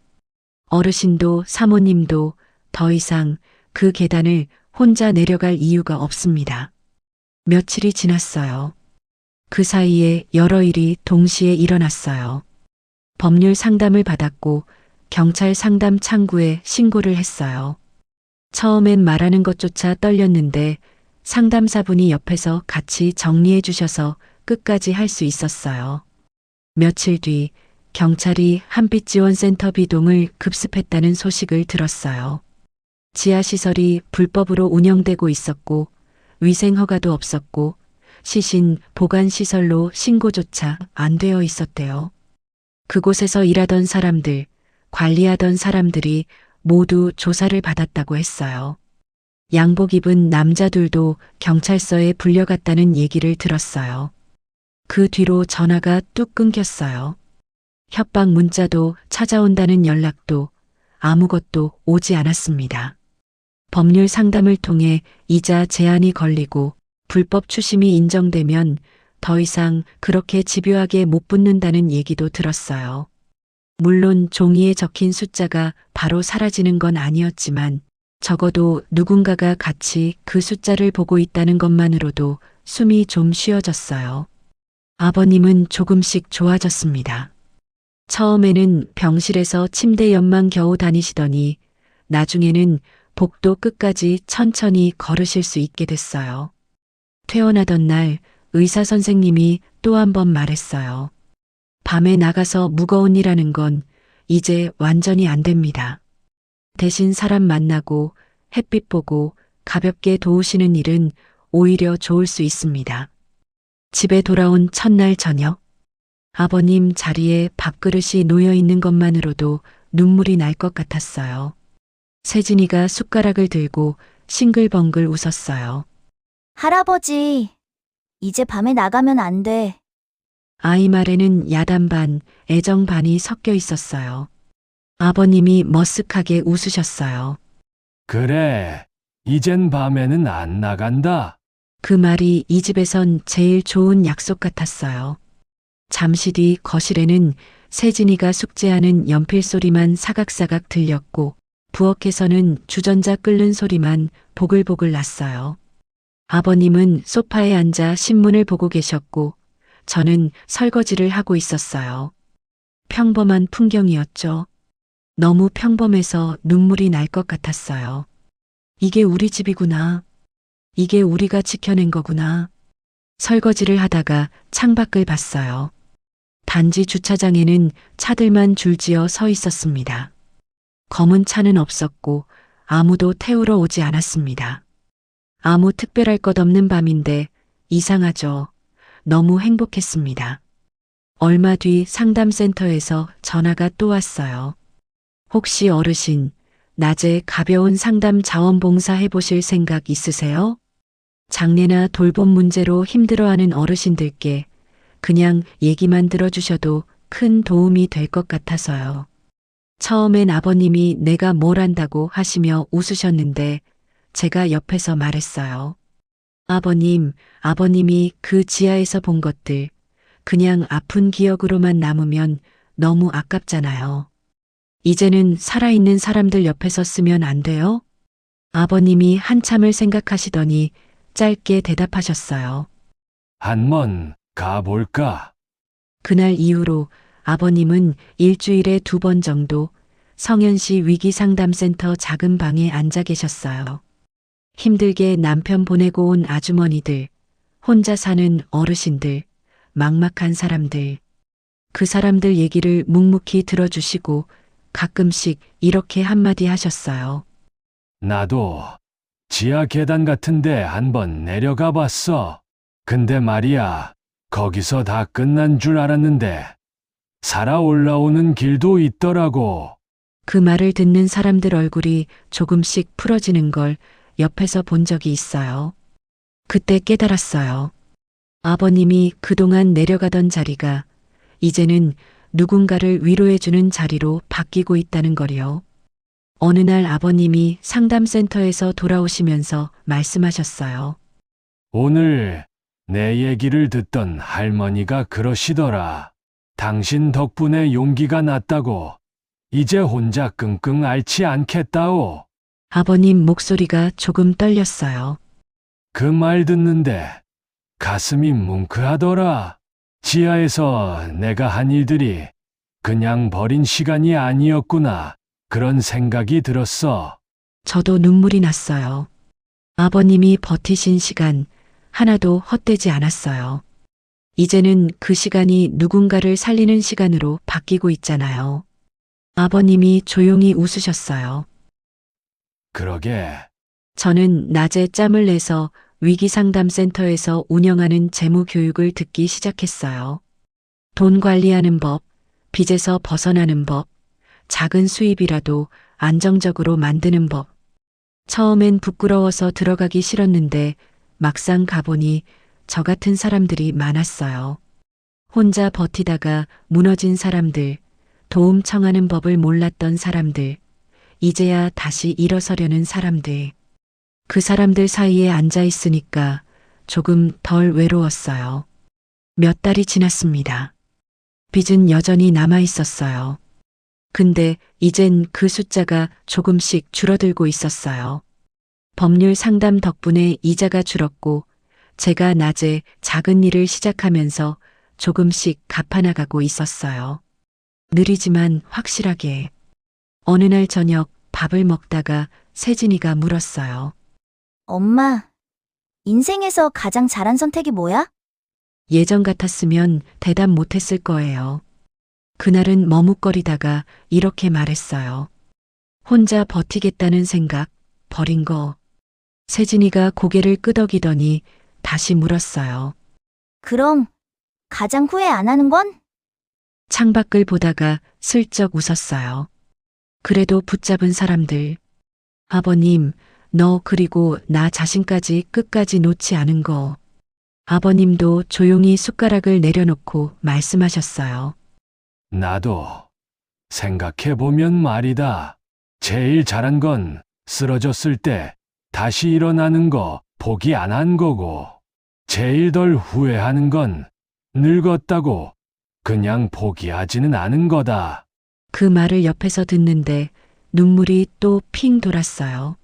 어르신도 사모님도 더 이상 그 계단을 혼자 내려갈 이유가 없습니다. 며칠이 지났어요. 그 사이에 여러 일이 동시에 일어났어요. 법률 상담을 받았고 경찰 상담 창구에 신고를 했어요. 처음엔 말하는 것조차 떨렸는데 상담사분이 옆에서 같이 정리해 주셔서 끝까지 할 수 있었어요. 며칠 뒤 경찰이 한빛지원센터 비동을 급습했다는 소식을 들었어요. 지하시설이 불법으로 운영되고 있었고 위생허가도 없었고 시신 보관시설로 신고조차 안 되어 있었대요. 그곳에서 일하던 사람들, 관리하던 사람들이 모두 조사를 받았다고 했어요. 양복 입은 남자들도 경찰서에 불려갔다는 얘기를 들었어요. 그 뒤로 전화가 뚝 끊겼어요. 협박 문자도 찾아온다는 연락도 아무것도 오지 않았습니다. 법률 상담을 통해 이자 제한이 걸리고 불법 추심이 인정되면 더 이상 그렇게 집요하게 못 붙는다는 얘기도 들었어요. 물론 종이에 적힌 숫자가 바로 사라지는 건 아니었지만 적어도 누군가가 같이 그 숫자를 보고 있다는 것만으로도 숨이 좀 쉬어졌어요. 아버님은 조금씩 좋아졌습니다. 처음에는 병실에서 침대 옆만 겨우 다니시더니 나중에는 복도 끝까지 천천히 걸으실 수 있게 됐어요. 퇴원하던 날 의사 선생님이 또 한 번 말했어요. 밤에 나가서 무거운 일 하는 건 이제 완전히 안 됩니다. 대신 사람 만나고 햇빛 보고 가볍게 도우시는 일은 오히려 좋을 수 있습니다. 집에 돌아온 첫날 저녁, 아버님 자리에 밥그릇이 놓여 있는 것만으로도 눈물이 날 것 같았어요. 세진이가 숟가락을 들고 싱글벙글 웃었어요. 할아버지, 이제 밤에 나가면 안 돼. 아이 말에는 야단 반, 애정 반이 섞여 있었어요. 아버님이 머쓱하게 웃으셨어요. 그래, 이젠 밤에는 안 나간다. 그 말이 이 집에선 제일 좋은 약속 같았어요. 잠시 뒤 거실에는 세진이가 숙제하는 연필 소리만 사각사각 들렸고 부엌에서는 주전자 끓는 소리만 보글보글 났어요. 아버님은 소파에 앉아 신문을 보고 계셨고 저는 설거지를 하고 있었어요. 평범한 풍경이었죠. 너무 평범해서 눈물이 날 것 같았어요. 이게 우리 집이구나. 이게 우리가 지켜낸 거구나. 설거지를 하다가 창밖을 봤어요. 단지 주차장에는 차들만 줄지어 서 있었습니다. 검은 차는 없었고 아무도 태우러 오지 않았습니다. 아무 특별할 것 없는 밤인데 이상하죠. 너무 행복했습니다. 얼마 뒤 상담센터에서 전화가 또 왔어요. 혹시 어르신, 낮에 가벼운 상담 자원봉사 해보실 생각 있으세요? 장례나 돌봄 문제로 힘들어하는 어르신들께 그냥 얘기만 들어주셔도 큰 도움이 될 것 같아서요. 처음엔 아버님이 내가 뭘 안다고 하시며 웃으셨는데 제가 옆에서 말했어요. 아버님, 아버님이 그 지하에서 본 것들 그냥 아픈 기억으로만 남으면 너무 아깝잖아요. 이제는 살아있는 사람들 옆에서 쓰면 안 돼요? 아버님이 한참을 생각하시더니 짧게 대답하셨어요. 한번 가볼까? 그날 이후로 아버님은 일주일에 2번 정도 성현시 위기상담센터 작은 방에 앉아 계셨어요. 힘들게 남편 보내고 온 아주머니들, 혼자 사는 어르신들, 막막한 사람들. 그 사람들 얘기를 묵묵히 들어주시고 가끔씩 이렇게 한마디 하셨어요. 나도 지하 계단 같은데 한번 내려가 봤어. 근데 말이야, 거기서 다 끝난 줄 알았는데 살아 올라오는 길도 있더라고. 그 말을 듣는 사람들 얼굴이 조금씩 풀어지는 걸 옆에서 본 적이 있어요. 그때 깨달았어요. 아버님이 그동안 내려가던 자리가 이제는 누군가를 위로해주는 자리로 바뀌고 있다는 거리요. 어느 날 아버님이 상담센터에서 돌아오시면서 말씀하셨어요. 오늘 내 얘기를 듣던 할머니가 그러시더라. 당신 덕분에 용기가 났다고. 이제 혼자 끙끙 앓지 않겠다오. 아버님 목소리가 조금 떨렸어요. 그 말 듣는데 가슴이 뭉클하더라. 지하에서 내가 한 일들이 그냥 버린 시간이 아니었구나. 그런 생각이 들었어. 저도 눈물이 났어요. 아버님이 버티신 시간 하나도 헛되지 않았어요. 이제는 그 시간이 누군가를 살리는 시간으로 바뀌고 있잖아요. 아버님이 조용히 웃으셨어요. 그러게. 저는 낮에 짬을 내서 위기상담센터에서 운영하는 재무 교육을 듣기 시작했어요. 돈 관리하는 법, 빚에서 벗어나는 법, 작은 수입이라도 안정적으로 만드는 법. 처음엔 부끄러워서 들어가기 싫었는데 막상 가보니 저 같은 사람들이 많았어요. 혼자 버티다가 무너진 사람들, 도움 청하는 법을 몰랐던 사람들, 이제야 다시 일어서려는 사람들. 그 사람들 사이에 앉아 있으니까 조금 덜 외로웠어요. 몇 달이 지났습니다. 빚은 여전히 남아 있었어요. 근데 이젠 그 숫자가 조금씩 줄어들고 있었어요. 법률 상담 덕분에 이자가 줄었고 제가 낮에 작은 일을 시작하면서 조금씩 갚아나가고 있었어요. 느리지만 확실하게. 어느 날 저녁 밥을 먹다가 세진이가 물었어요. 엄마, 인생에서 가장 잘한 선택이 뭐야? 예전 같았으면 대답 못했을 거예요. 그날은 머뭇거리다가 이렇게 말했어요. 혼자 버티겠다는 생각, 버린 거. 세진이가 고개를 끄덕이더니 다시 물었어요. 그럼 가장 후회 안 하는 건? 창밖을 보다가 슬쩍 웃었어요. 그래도 붙잡은 사람들. 아버님, 너 그리고 나 자신까지 끝까지 놓지 않은 거. 아버님도 조용히 숟가락을 내려놓고 말씀하셨어요. 나도 생각해보면 말이다. 제일 잘한 건 쓰러졌을 때 다시 일어나는 거 포기 안 한 거고, 제일 덜 후회하는 건 늙었다고 그냥 포기하지는 않은 거다. 그 말을 옆에서 듣는데 눈물이 또 핑 돌았어요.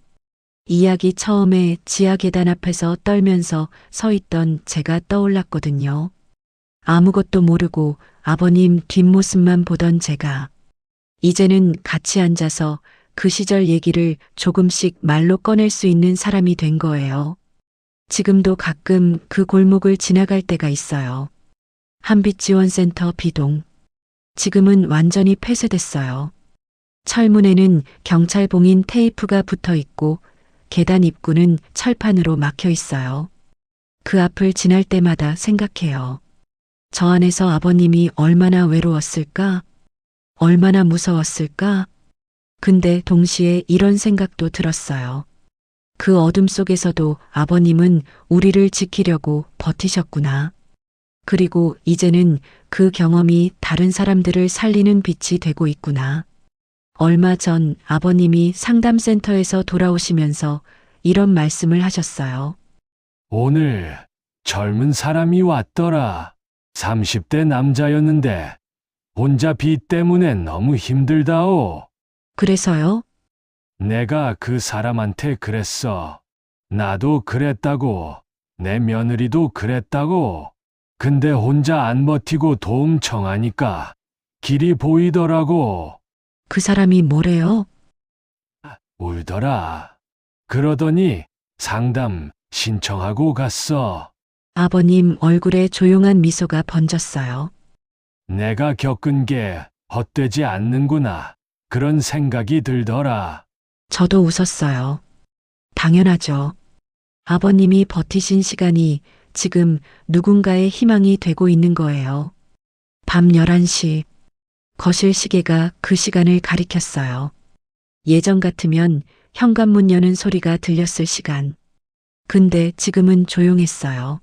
이야기 처음에 지하 계단 앞에서 떨면서 서 있던 제가 떠올랐거든요. 아무것도 모르고 아버님 뒷모습만 보던 제가 이제는 같이 앉아서 그 시절 얘기를 조금씩 말로 꺼낼 수 있는 사람이 된 거예요. 지금도 가끔 그 골목을 지나갈 때가 있어요. 한빛지원센터 B동. 지금은 완전히 폐쇄됐어요. 철문에는 경찰 봉인 테이프가 붙어 있고 계단 입구는 철판으로 막혀 있어요. 그 앞을 지날 때마다 생각해요. 저 안에서 아버님이 얼마나 외로웠을까? 얼마나 무서웠을까? 근데 동시에 이런 생각도 들었어요. 그 어둠 속에서도 아버님은 우리를 지키려고 버티셨구나. 그리고 이제는 그 경험이 다른 사람들을 살리는 빛이 되고 있구나. 얼마 전 아버님이 상담센터에서 돌아오시면서 이런 말씀을 하셨어요. 오늘 젊은 사람이 왔더라. 30대 남자였는데 혼자 빚 때문에 너무 힘들다오. 그래서요? 내가 그 사람한테 그랬어. 나도 그랬다고. 내 며느리도 그랬다고. 근데 혼자 안 버티고 도움 청하니까 길이 보이더라고. 그 사람이 뭐래요? 울더라. 그러더니 상담 신청하고 갔어. 아버님 얼굴에 조용한 미소가 번졌어요. 내가 겪은 게 헛되지 않는구나. 그런 생각이 들더라. 저도 웃었어요. 당연하죠. 아버님이 버티신 시간이 지금 누군가의 희망이 되고 있는 거예요. 밤 11시. 거실 시계가 그 시간을 가리켰어요. 예전 같으면 현관문 여는 소리가 들렸을 시간. 근데 지금은 조용했어요.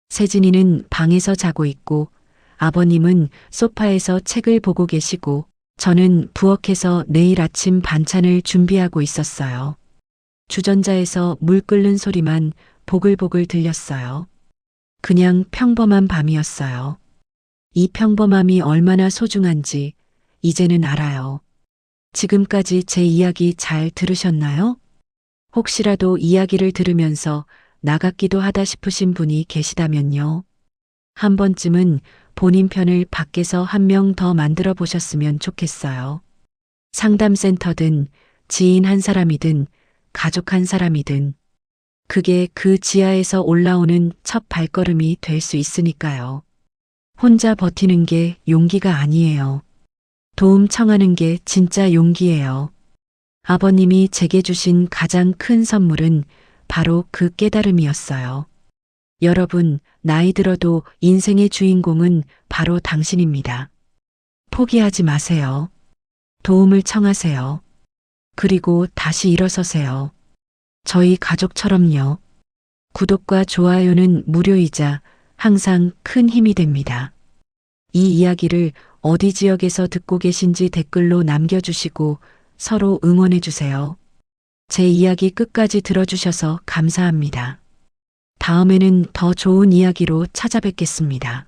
세진이는 방에서 자고 있고 아버님은 소파에서 책을 보고 계시고 저는 부엌에서 내일 아침 반찬을 준비하고 있었어요. 주전자에서 물 끓는 소리만 보글보글 들렸어요. 그냥 평범한 밤이었어요. 이 평범함이 얼마나 소중한지 이제는 알아요. 지금까지 제 이야기 잘 들으셨나요? 혹시라도 이야기를 들으면서 나갔기도 하다 싶으신 분이 계시다면요. 한 번쯤은 본인 편을 밖에서 한 명 더 만들어 보셨으면 좋겠어요. 상담센터든 지인 한 사람이든 가족 한 사람이든 그게 그 지하에서 올라오는 첫 발걸음이 될 수 있으니까요. 혼자 버티는 게 용기가 아니에요. 도움 청하는 게 진짜 용기예요. 아버님이 제게 주신 가장 큰 선물은 바로 그 깨달음이었어요. 여러분, 나이 들어도 인생의 주인공은 바로 당신입니다. 포기하지 마세요. 도움을 청하세요. 그리고 다시 일어서세요. 저희 가족처럼요. 구독과 좋아요는 무료이자 항상 큰 힘이 됩니다. 이 이야기를 어디 지역에서 듣고 계신지 댓글로 남겨주시고 서로 응원해주세요. 제 이야기 끝까지 들어주셔서 감사합니다. 다음에는 더 좋은 이야기로 찾아뵙겠습니다.